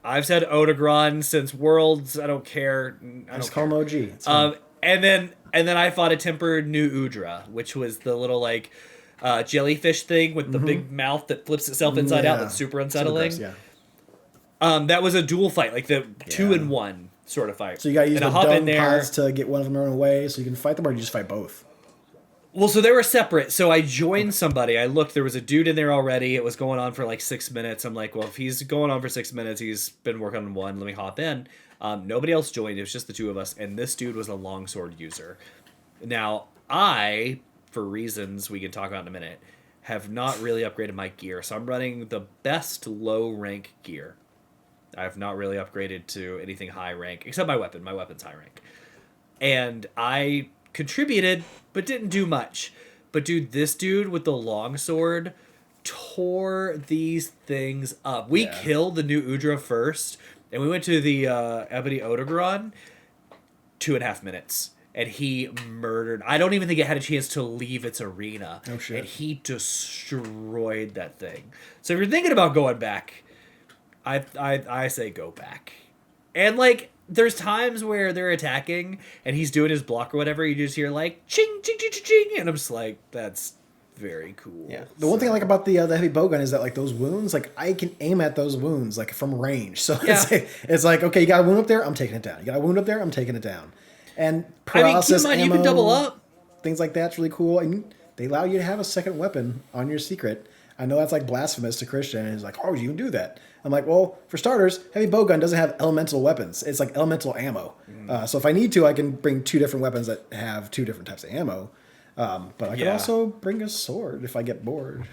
I've said Odegron since Worlds. I don't care. I Just don't call care. him OG. It's fine. And then I fought a tempered new Udra, which was the little like jellyfish thing with the big mouth that flips itself inside out. That's super unsettling. Super gross, yeah. That was a dual fight, like the 2-in-1 sort of fight. So you got to use and the I hop dung in there. pods to get one of them run away, so you can fight them, or you just fight both. Well, so they were separate. So I joined somebody. I looked. There was a dude in there already. It was going on for like 6 minutes. I'm like, well, if he's going on for 6 minutes, he's been working on one. Let me hop in. Nobody else joined. It was just the two of us. And this dude was a longsword user. Now, I, for reasons we can talk about in a minute, have not really upgraded my gear. So I'm running the best low rank gear. I have not really upgraded to anything high rank, except my weapon. My weapon's high rank. And I contributed, but didn't do much. But dude, this dude with the longsword tore these things up. We killed the new Udra first, and we went to the Ebony Odegaron, 2.5 minutes. And he murdered. I don't even think it had a chance to leave its arena. Oh, shit. And he destroyed that thing. So if you're thinking about going back, I say go back. And like, there's times where they're attacking and he's doing his block or whatever. You just hear like ching ching ching ching ching, and I'm just like, that's very cool. Yeah. The one thing I like about the heavy bowgun is that like those wounds, like I can aim at those wounds like from range. So it's like okay, you got a wound up there, I'm taking it down. You got a wound up there, I'm taking it down. And paralysis ammo, you can double up. Things like that's really cool. And they allow you to have a second weapon on your secret. I know that's like blasphemous to Christian. And he's like, oh, you can do that. I'm like, well, for starters, heavy bowgun doesn't have elemental weapons. It's like elemental ammo. So if I need to, I can bring 2 different weapons that have 2 different types of ammo. But I can also bring a sword if I get bored.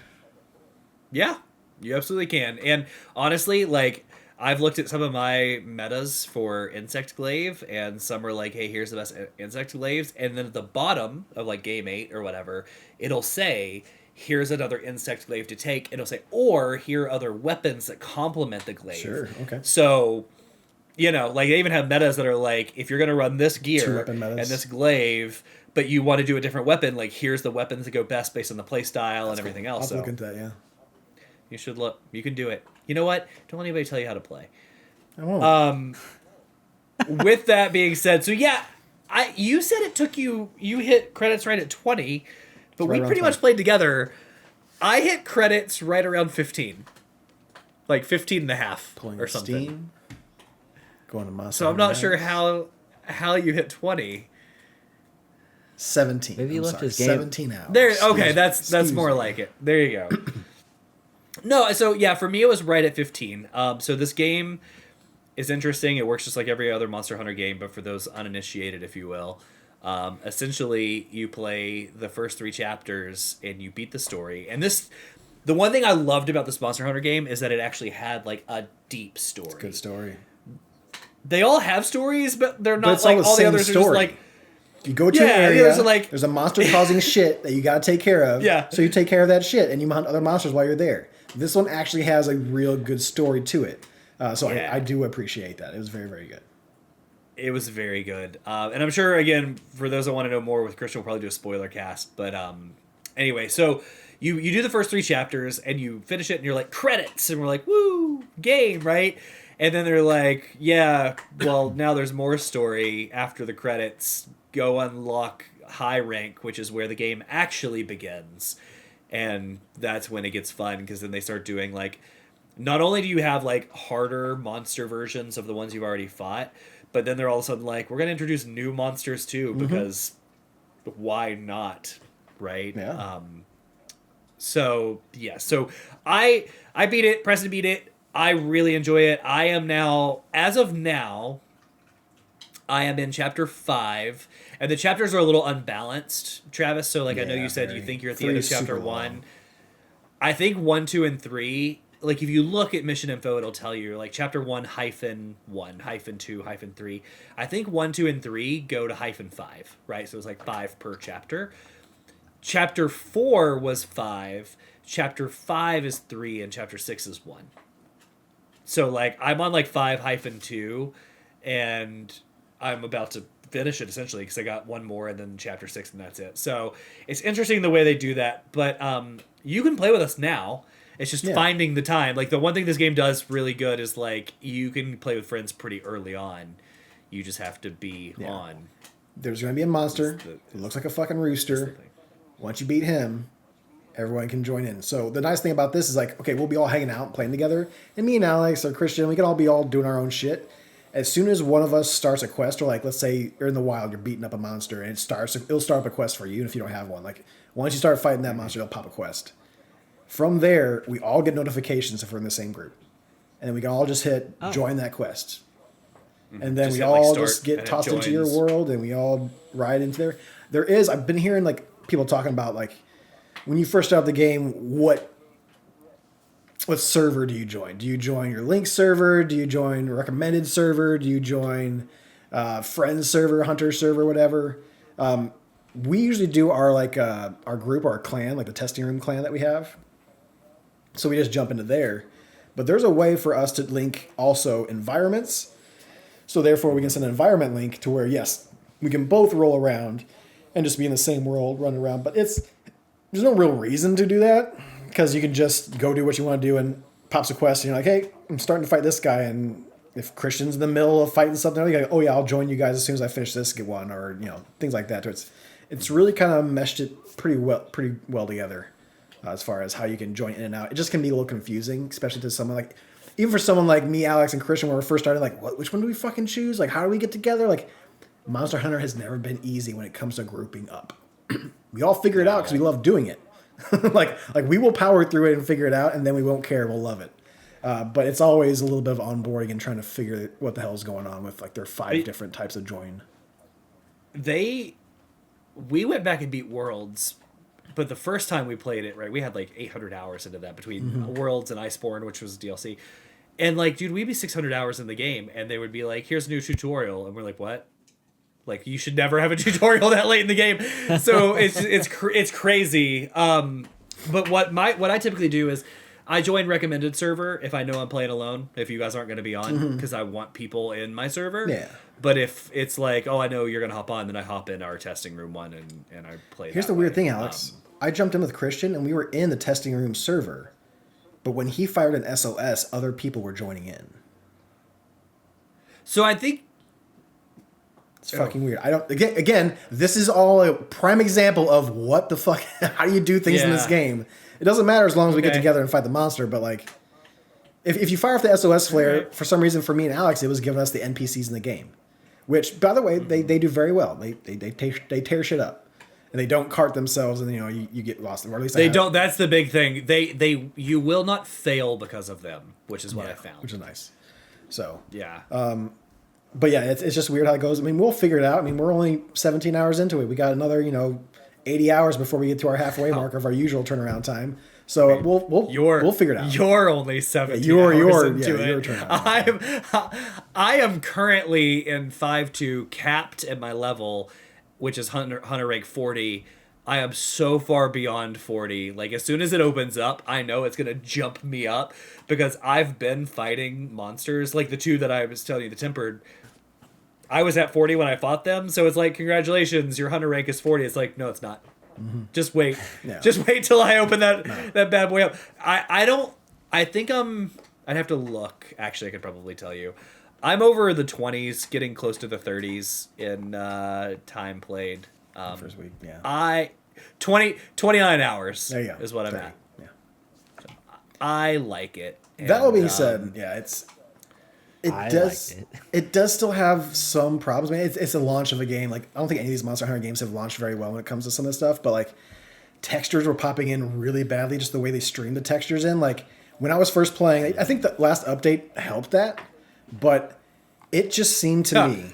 Yeah, you absolutely can. And honestly, like, I've looked at some of my metas for Insect Glaive, and some are like, hey, here's the best Insect Glaives. And then at the bottom of, like, Game 8 or whatever, it'll say, here's another Insect Glaive to take. And it'll say, or here are other weapons that complement the glaive. Sure, okay. So, you know, like, they even have metas that are like, if you're going to run this gear 2-weapon metas. and this glaive, but you want to do a different weapon, like, here's the weapons that go best based on the play style and everything else. I'll look into that, yeah. You should look. You can do it. You know what? Don't let anybody tell you how to play. I won't. With that being said, so yeah, you said it took you hit credits right at 20, but we pretty much played together. I hit credits right around 15. Like 15 and a half Pulling or something. Steam, going to Monster. So I'm not sure how you hit 20. 17. Maybe you left his game. 17 hours. There. Okay, that's Excuse more me. like it. There you go. No, so yeah, for me it was right at 15. So this game is interesting. It works just like every other Monster Hunter game, but for those uninitiated, if you will. Essentially, you play the first 3 chapters and you beat the story. And the one thing I loved about this Monster Hunter game is that it actually had like a deep story. It's a good story. They all have stories, but they're But not it's like all the all the same others are just story. like. You go to an Yeah, area, there's like- there's a monster causing shit that you got to take care of. Yeah. So you take care of that shit, and you hunt other monsters while you're there. This one actually has a real good story to it. So Yeah. I do appreciate that. It was very, very good. It was very good. And I'm sure, again, for those that want to know more with Christian, we'll probably do a spoiler cast. But anyway, so you do the first 3 chapters, and you finish it, and you're like, credits! And we're like, woo, game, right? And then they're like, yeah, well, now there's more story after the credits. Go unlock high rank, which is where the game actually begins. And that's when it gets fun, because then they start doing, like, not only do you have, like, harder monster versions of the ones you've already fought, but then they're all of a sudden like, we're going to introduce new monsters too, because why not, right? Yeah. So, yeah. So, I beat it, Preston beat it, I really enjoy it. I am now, as of now, I am in chapter 5, and the chapters are a little unbalanced, Travis. So, like, I know Yeah, you said you very. think you're at the 3 end of is chapter super 1. long. I think 1, 2, and 3, like, if you look at mission info, it'll tell you, like, chapter 1, -1, -2, -3. I think 1, 2, and 3 go to -5, right? So it's like 5 per chapter. Chapter 4 was 5, chapter 5 is 3, and chapter 6 is 1. So, like, I'm on, like, 5-2, and I'm about to finish it, essentially, because I got one more, and then chapter 6, and that's it. So, it's interesting the way they do that, but you can play with us now. It's just finding the time. Like, the one thing this game does really good is, like, you can play with friends pretty early on. You just have to be on. There's going to be a monster who looks like a fucking rooster. Once you beat him, everyone can join in. So the nice thing about this is, like, okay, we'll be all hanging out, playing together. And me and Alex or Christian, we can all be all doing our own shit. As soon as one of us starts a quest, or, like, let's say you're in the wild, you're beating up a monster, and it'll start up a quest for you, even if you don't have one. Like, once you start fighting that monster, it'll pop a quest. From there, we all get notifications if we're in the same group. And then we can all just hit join that quest. And then we all just get tossed into your world, and we all ride into there. There is, I've been hearing, like, people talking about, like, when you first start the game, what server do you join? Do you join your Link server? Do you join recommended server? Do you join friends server, hunter server, whatever? We usually do our group, our clan, like the testing room clan that we have. So we just jump into there. But there's a way for us to link also environments. So therefore we can send an environment link to where, yes, we can both roll around and just be in the same world, running around. But there's no real reason to do that, because you can just go do what you want to do, and pops a quest and you're like, hey, I'm starting to fight this guy, and if Christian's in the middle of fighting something, you're like, oh yeah, I'll join you guys as soon as I finish this one, or things like that. So it's really kind of meshed it pretty well together as far as how you can join in and out. It just can be a little confusing, especially to someone like, even for someone like me, Alex, and Christian, when we first started, like, which one do we fucking choose? Like, how do we get together? Like, Monster Hunter has never been easy when it comes to grouping up. We all figure it out because we love doing it. like we will power through it and figure it out, and then we won't care. We'll love it. But it's always a little bit of onboarding and trying to figure what the hell is going on with, like, their 5 different types of join. We went back and beat Worlds, but the first time we played it, right, we had like 800 hours into that between Worlds and Iceborne, which was DLC. And, like, dude, we'd be 600 hours in the game, and they would be like, here's a new tutorial. And we're like, what? Like, you should never have a tutorial that late in the game. So it's crazy. But what I typically do is I join recommended server if I know I'm playing alone, if you guys aren't going to be on, because I want people in my server. Yeah. But if it's like, oh, I know you're going to hop on, then I hop in our testing room one and I play. Here's the weird thing, Alex. I jumped in with Christian, and we were in the testing room server. But when he fired an SOS, other people were joining in. So I think it's fucking weird. I don't. Again, this is all a prime example of what the fuck. How do you do things in this game? It doesn't matter as long as we get together and fight the monster. But, like, if you fire off the SOS flare, for some reason, for me and Alex, it was giving us the NPCs in the game, which, by the way, they do very well. They tear shit up, and they don't cart themselves, and you get lost. Or at least they don't. That's the big thing. You will not fail because of them, which is what I found. Which is nice. So yeah. But yeah, it's just weird how it goes. I mean, we'll figure it out. I mean, we're only 17 hours into it. We got another, 80 hours before we get to our halfway mark of our usual turnaround time. So we'll figure it out. You're only 17 hours into it. I am currently in 5.2, capped at my level, which is Hunter rank 40. I am so far beyond 40. Like, as soon as it opens up, I know it's going to jump me up, because I've been fighting monsters, like the 2 that I was telling you, the Tempered. I was at 40 when I fought them, so it's like, congratulations, your Hunter rank is 40. It's like, no, it's not. Just wait. Yeah. Just wait till I open that bad boy up. I'd have to look. Actually, I could probably tell you. I'm over the 20s, getting close to the 30s in time played. First week, yeah. 29 hours there you go. Is what 30. I'm at. Yeah. So I like it. That all being said, it does still have some problems. I mean, it's a launch of a game. Like, I don't think any of these Monster Hunter games have launched very well when it comes to some of this stuff, but, like, textures were popping in really badly, just the way they streamed the textures in. Like, when I was first playing, I think the last update helped that, but it just seemed to me.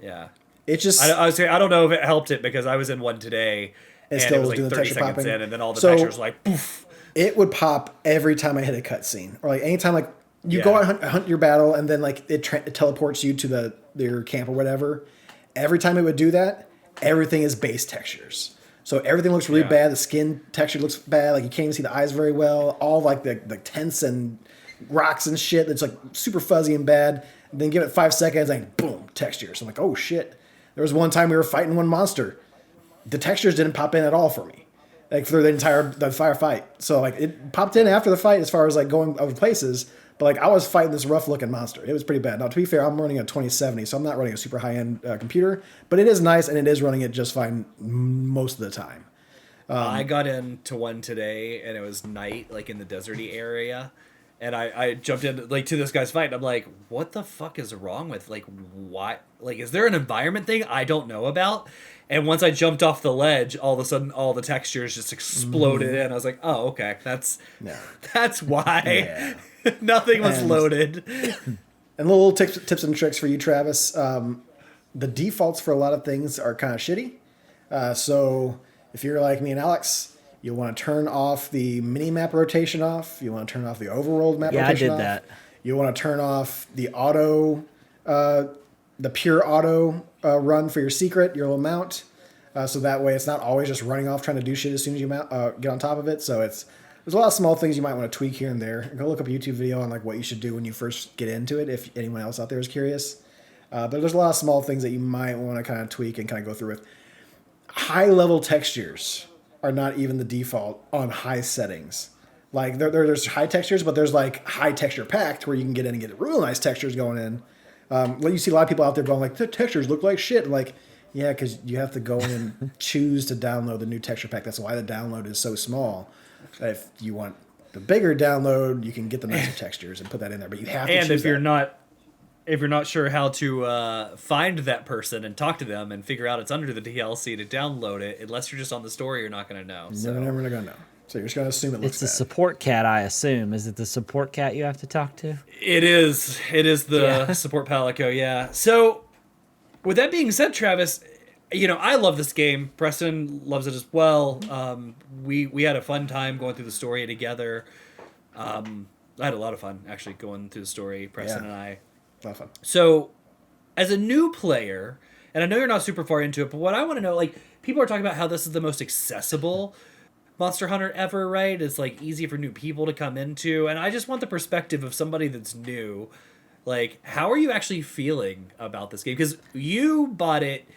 Yeah. It just. I don't know if it helped it, because I was in one today and it was like 30 seconds popping in, and then all the textures were like, poof. It would pop every time I hit a cutscene, or like anytime, like, you go out hunt your battle, and then, like, it teleports you to your camp or whatever. Every time it would do that, everything is base textures. So everything looks really bad. The skin texture looks bad. Like, you can't even see the eyes very well. All, like, the tents and rocks and shit that's, like, super fuzzy and bad. And then give it 5 seconds, like, boom, textures. I'm like, oh shit. There was one time we were fighting one monster. The textures didn't pop in at all for me. like through the entire fight. So like it popped in after the fight as far as like going other places. But like I was fighting this rough looking monster. It was pretty bad. Now to be fair, I'm running a 2070, so I'm not running a super high end computer. But it is nice and it is running it just fine most of the time. I got into one today and it was night, like in the deserty area. And I jumped in like to this guy's fight and I'm like, what the fuck is wrong with like what? Like, is there an environment thing I don't know about? And once I jumped off the ledge, all of a sudden all the textures just exploded in. I was like, oh, okay, that's why nothing was loaded. And little tips and tricks for you, Travis. The defaults for a lot of things are kind of shitty. So if you're like me and Alex, you'll want to turn off the mini-map rotation off. You want to turn off the overworld map rotation off. Yeah, I did that. You want to turn off the auto, the pure auto run for your secret, your little mount. So that way it's not always just running off trying to do shit as soon as you get on top of it. So there's a lot of small things you might want to tweak here and there. Go look up a YouTube video on like what you should do when you first get into it if anyone else out there is curious. But there's a lot of small things that you might want to kind of tweak and kind of go through with. High-level textures are not even the default on high settings. Like there's high textures, but there's like high texture packed where you can get in and get real nice textures going in. You see a lot of people out there going like, the textures look like shit. Like, yeah, because you have to go in and choose to download the new texture pack. That's why the download is so small. If you want the bigger download, you can get the nicer textures and put that in there. But you have to. And if you're not sure how to find that person and talk to them and figure out it's under the DLC to download it, unless you're just on the story, you're not going to know. You're never going to know. So you're just going to assume it looks bad. It's the support cat, I assume. Is it the support cat you have to talk to? It is. It is the support palico, yeah. So with that being said, Travis, I love this game. Preston loves it as well. We had a fun time going through the story together. I had a lot of fun, actually, going through the story, Preston and I. A lot of fun. So, as a new player, and I know you're not super far into it, but what I want to know, like, people are talking about how this is the most accessible Monster Hunter ever, right? It's, like, easy for new people to come into, and I just want the perspective of somebody that's new. Like, how are you actually feeling about this game? Because you bought it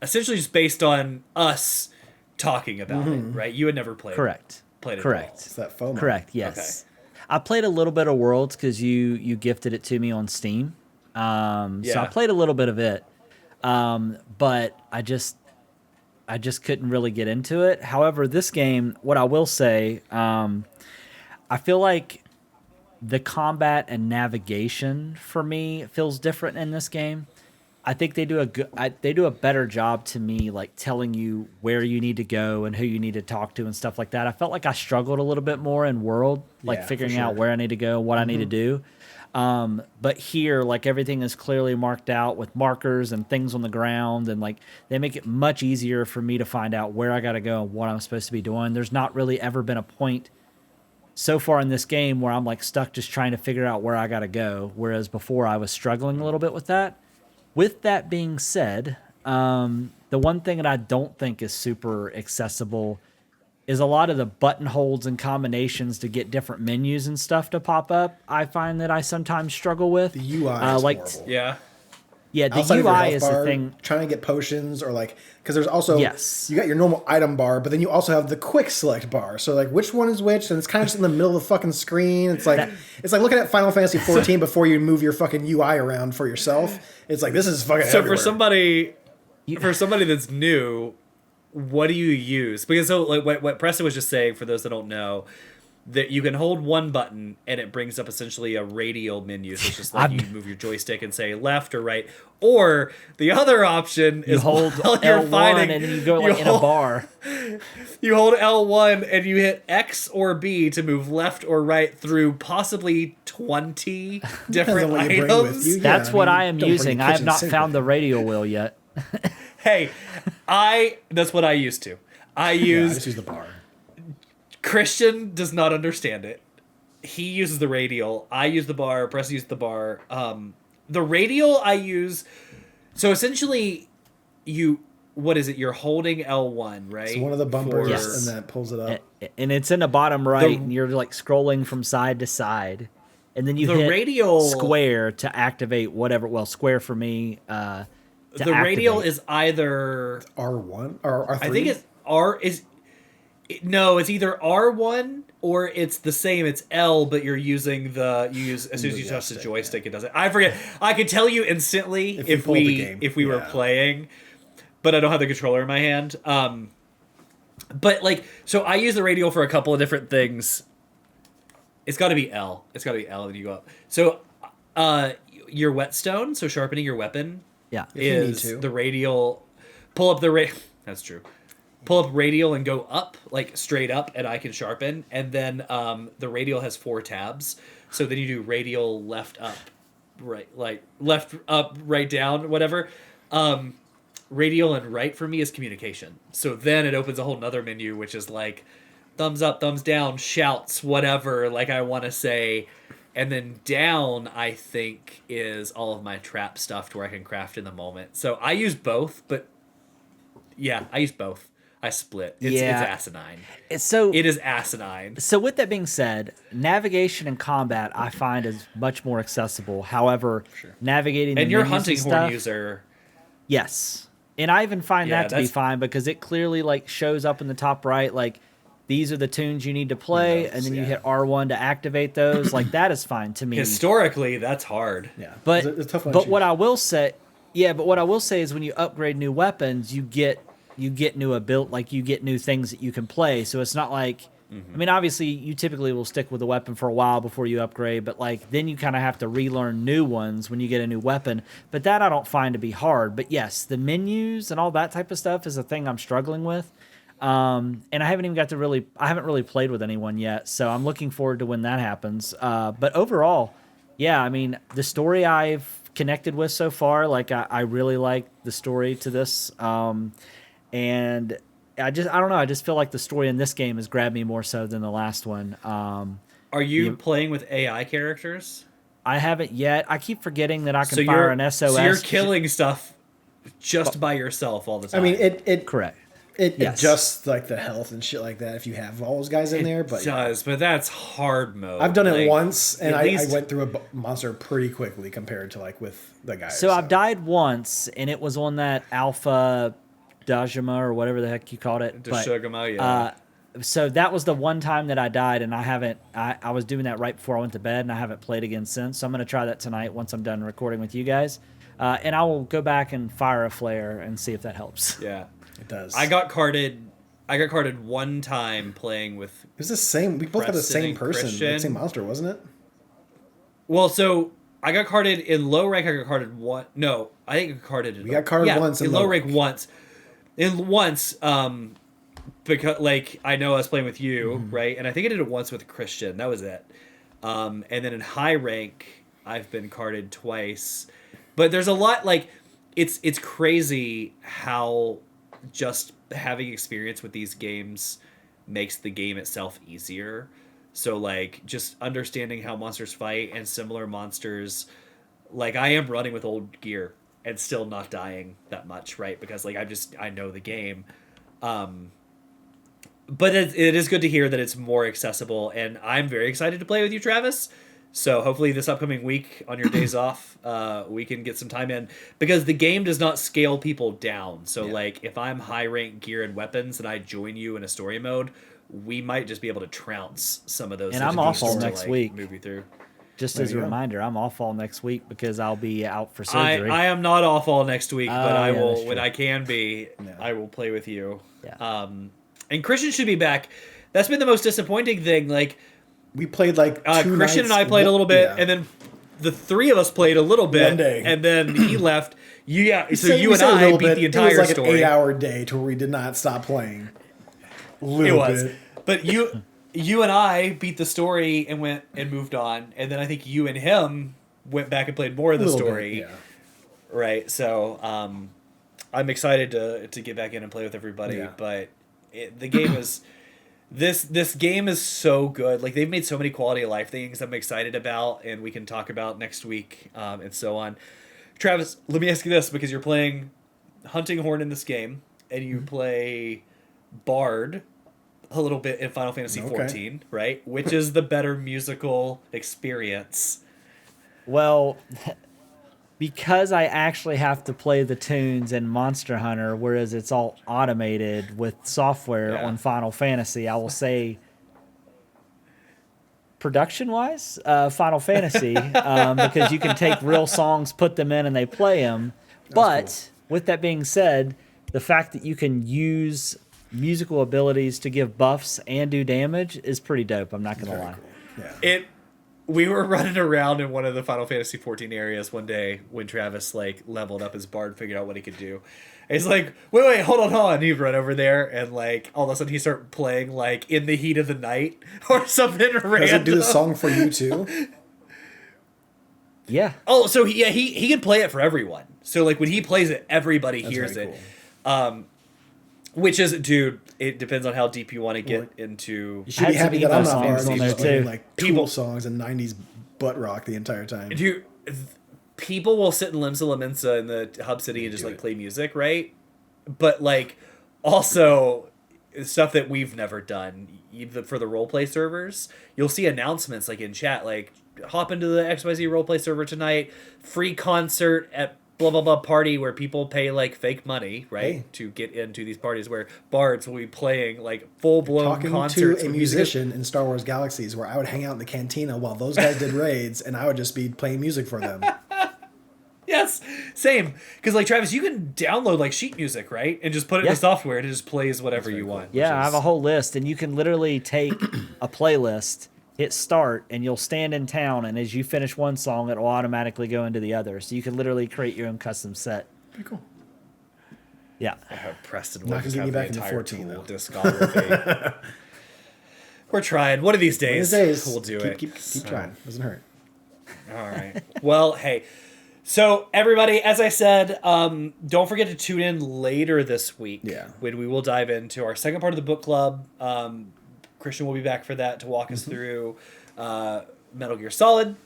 essentially just based on us talking about it, right? You had never played it. Played it Correct. At all. It's that FOMO. Correct, yes. Okay. I played a little bit of Worlds because you gifted it to me on Steam. So I played a little bit of it, but I just couldn't really get into it. However, this game, what I will say, I feel like the combat and navigation for me feels different in this game. I think they do a better job to me, like telling you where you need to go and who you need to talk to and stuff like that. I felt like I struggled a little bit more in World, like figuring out where I need to go, what I need to do. But here, like everything is clearly marked out with markers and things on the ground, and like they make it much easier for me to find out where I got to go and what I'm supposed to be doing. There's not really ever been a point so far in this game where I'm like stuck just trying to figure out where I got to go, whereas before I was struggling a little bit with that. With that being said, the one thing that I don't think is super accessible is a lot of the button holds and combinations to get different menus and stuff to pop up. I find that I sometimes struggle with. The UI is horrible. Yeah, the UI is the thing. Trying to get potions or like, because there's also, you got your normal item bar, but then you also have the quick select bar. So like, which one is which? And it's kind of just in the middle of the fucking screen. It's like, it's like looking at Final Fantasy 14 before you move your fucking UI around for yourself. It's like, this is fucking everywhere. For somebody that's new, what do you use? Because so like what Preston was just saying, for those that don't know, that you can hold one button and it brings up essentially a radial menu. So it's just like you move your joystick and say left or right. Or the other option is hold L1 and then you go in a bar. You hold L1 and you hit X or B to move left or right through possibly 20 different items. That's what I am using. I have not found the radial wheel yet. Hey, that's what I used to. I just use the bar. Christian does not understand it. He uses the radial. I use the bar. Preston uses the bar. The radial I use. So essentially, what is it? You're holding L1, right? It's one of the bumpers, and that pulls it up. And it's in the bottom right, and you're like scrolling from side to side, and then you hit radial square to activate whatever. Well, square for me. The radial is either R1 or R3. I think it's R is. No, it's either R1 or it's the same. It's L, but you use as soon as you touch the joystick, it does it. I forget. I could tell you instantly if we were playing, but I don't have the controller in my hand. But like, so I use the radial for a couple of different things. It's got to be L. It's got to be L, and you go up. So, your whetstone, so sharpening your weapon, is the radial. Pull up the That's true. Pull up radial and go up, like straight up, and I can sharpen. And then the radial has 4 tabs. So then you do radial left up, right, like left up, right down, whatever. Radial and right for me is communication. So then it opens a whole nother menu, which is like thumbs up, thumbs down, shouts, whatever, like I want to say. And then down, I think, is all of my trap stuff to where I can craft in the moment. So I use both, but yeah, I use both. I split. It's asinine. It is asinine. So with that being said, navigation and combat I find is much more accessible. However, navigating and the your menus hunting and horn stuff, user. Yes. And I even find that to be fine because it clearly like shows up in the top right, like these are the tunes you need to play, and then you hit R1 to activate those. Like that is fine to me. Historically, that's hard. Yeah. But it's a tough one but what I will say is when you upgrade new weapons, you get new you get new things that you can play. So it's not like I mean, obviously you typically will stick with a weapon for a while before you upgrade, but like then you kind of have to relearn new ones when you get a new weapon. But that I don't find to be hard. But yes, the menus and all that type of stuff is a thing I'm struggling with. And I haven't even I haven't really played with anyone yet, so I'm looking forward to when that happens. But overall, yeah, I mean, the story I've connected with so far, like I really like the story to this. And I don't know. I just feel like the story in this game has grabbed me more so than the last one. Are you playing with AI characters? I haven't yet. I keep forgetting that I can fire an SOS. So you're killing stuff just by yourself all the time. I mean, it correct. It adjusts like the health and shit like that if you have all those guys in there. But it does, but that's hard mode. I've done it once, and I went through a monster pretty quickly compared to like with the guys. So I've died once, and it was on that Alpha Dajima or whatever the heck you called it. Dashugama, yeah. So that was the one time that I died, and I was doing that right before I went to bed, and I haven't played again since. So I'm going to try that tonight once I'm done recording with you guys. And I will go back and fire a flare and see if that helps. Yeah. It does. I got carded one time playing with. It was the same. We both got the same person, the same monster, wasn't it? Well, so I got carded in low rank. I got carded one. No, I think I got carded. We got carded once in low rank once. Because like I know I was playing with you, right? And I think I did it once with Christian. That was it. And then in high rank, I've been carded twice. But there's a lot like it's crazy how just having experience with these games makes the game itself easier. So like just understanding how monsters fight and similar monsters, like I am running with old gear and still not dying that much, right? Because like I know the game. But it is good to hear that it's more accessible, and I'm very excited to play with you, Travis. So hopefully this upcoming week on your days off, we can get some time in, because the game does not scale people down. So like if I'm high rank gear and weapons and I join you in a story mode, we might just be able to trounce some of those. And I'm off all next week. Move you through. Just as a reminder, I'm off all next week because I'll be out for surgery. I am not off all next week, but I will when I can be. Yeah. I will play with you. Yeah. And Christian should be back. That's been the most disappointing thing. Like. We played like Christian and I played a little bit, and then the three of us played a little bit, and then he left. So you and I beat the entire story. It was like an 8-hour day to where we did not stop playing. It was, but you and I beat the story and went and moved on, and then I think you and him went back and played more of the story. Right. So I'm excited to get back in and play with everybody, but the game is. This game is so good. Like, they've made so many quality of life things I'm excited about, and we can talk about next week, and so on. Travis, let me ask you this, because you're playing Hunting Horn in this game, and you play Bard a little bit in Final Fantasy XIV, right? Which is the better musical experience? Well, because I actually have to play the tunes in Monster Hunter, whereas it's all automated with software on Final Fantasy, I will say production-wise, Final Fantasy, because you can take real songs, put them in, and they play them. But with that being said, the fact that you can use musical abilities to give buffs and do damage is pretty dope. I'm not going to lie. Cool. Yeah. We were running around in one of the Final Fantasy 14 areas one day when Travis like leveled up his bard, figured out what he could do. And he's like, wait, hold on. He'd run over there and like all of a sudden he started playing like In the Heat of the Night or something random. Does it do the song for you too? Yeah. Oh, so he can play it for everyone. So like when he plays it, everybody hears it. Cool. Which is, dude, it depends on how deep you want to get into. You should be happy that I'm not songs bard on there playing too. like Tool songs and 90s butt rock the entire time. Dude, people will sit in Limsa Laminsa in the Hub City and just like play music, right? But like also stuff that we've never done, even for the roleplay servers, you'll see announcements like in chat, like hop into the XYZ roleplay server tonight, free concert at blah blah blah party where people pay like fake money, right, to get into these parties where bards will be playing like full blown concerts. To a musician in Star Wars Galaxies, where I would hang out in the cantina while those guys did raids, and I would just be playing music for them. Yes, same. Because like Travis, you can download like sheet music, right, and just put it in the software, and it just plays whatever you want. Yeah, I have a whole list, and you can literally take a playlist, hit start, and you'll stand in town, and as you finish one song, it will automatically go into the other. So you can literally create your own custom set. Pretty cool. Yeah. Preston Not will just gonna have get the me back into entire 14 Tool though. discography. We're trying. One of these days, we'll do it. Keep trying. Doesn't hurt. All right. Well, hey. So, everybody, as I said, don't forget to tune in later this week when we will dive into our second part of the book club. Christian will be back for that to walk us through Metal Gear Solid.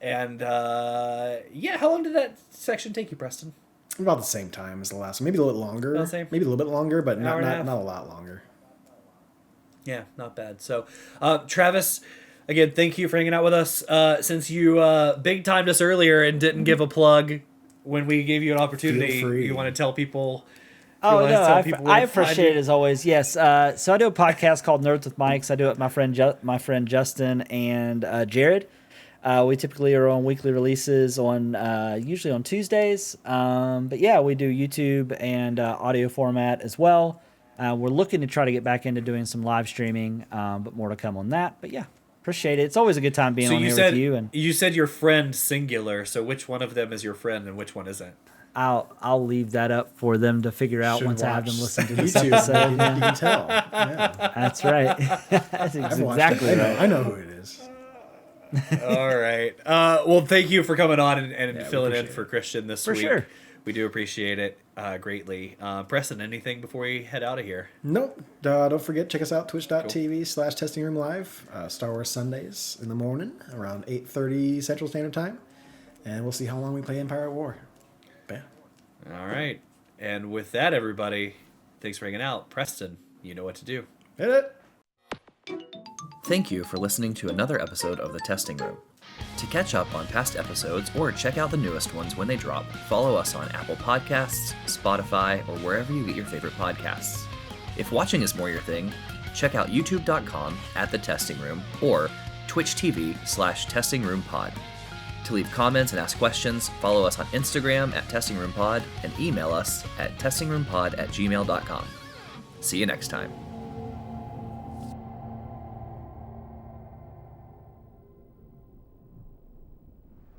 And, how long did that section take you, Preston? About the same time as the last one. Maybe a little longer. About the same? Maybe a little bit longer, but not Hour and a half? a lot longer. Yeah, not bad. So, Travis, again, thank you for hanging out with us. Since you big timed us earlier and didn't give a plug when we gave you an opportunity, you want to tell people? Oh, no, I appreciate it as always. Yes. So I do a podcast called Nerds with Mics. I do it with my friend Justin and Jared. We typically are on weekly releases on usually on Tuesdays. But yeah, we do YouTube and audio format as well. We're looking to try to get back into doing some live streaming, but more to come on that. But yeah, appreciate it. It's always a good time being on here with you. And you said your friend singular, so which one of them is your friend and which one isn't? I'll leave that up for them to figure out once I have them listen to this YouTube. episode. You can tell. Yeah. That's right. That's exactly right. I know who it is. All right. Well, thank you for coming on and filling in for Christian this week. For sure. We do appreciate it greatly. Preston, anything before we head out of here? Nope. Don't forget, check us out, twitch.tv/Testing Room Live. Star Wars Sundays in the morning around 8:30 Central Standard Time. And we'll see how long we play Empire at War. Bam. All right. And with that, everybody, thanks for hanging out. Preston, you know what to do. Hit it. Thank you for listening to another episode of The Testing Room. To catch up on past episodes or check out the newest ones when they drop, follow us on Apple Podcasts, Spotify, or wherever you get your favorite podcasts. If watching is more your thing, check out youtube.com/thetestingroom or Twitch TV/testingroompod. To leave comments and ask questions, follow us on Instagram @testingroompod and email us at testingroompod@gmail.com. See you next time.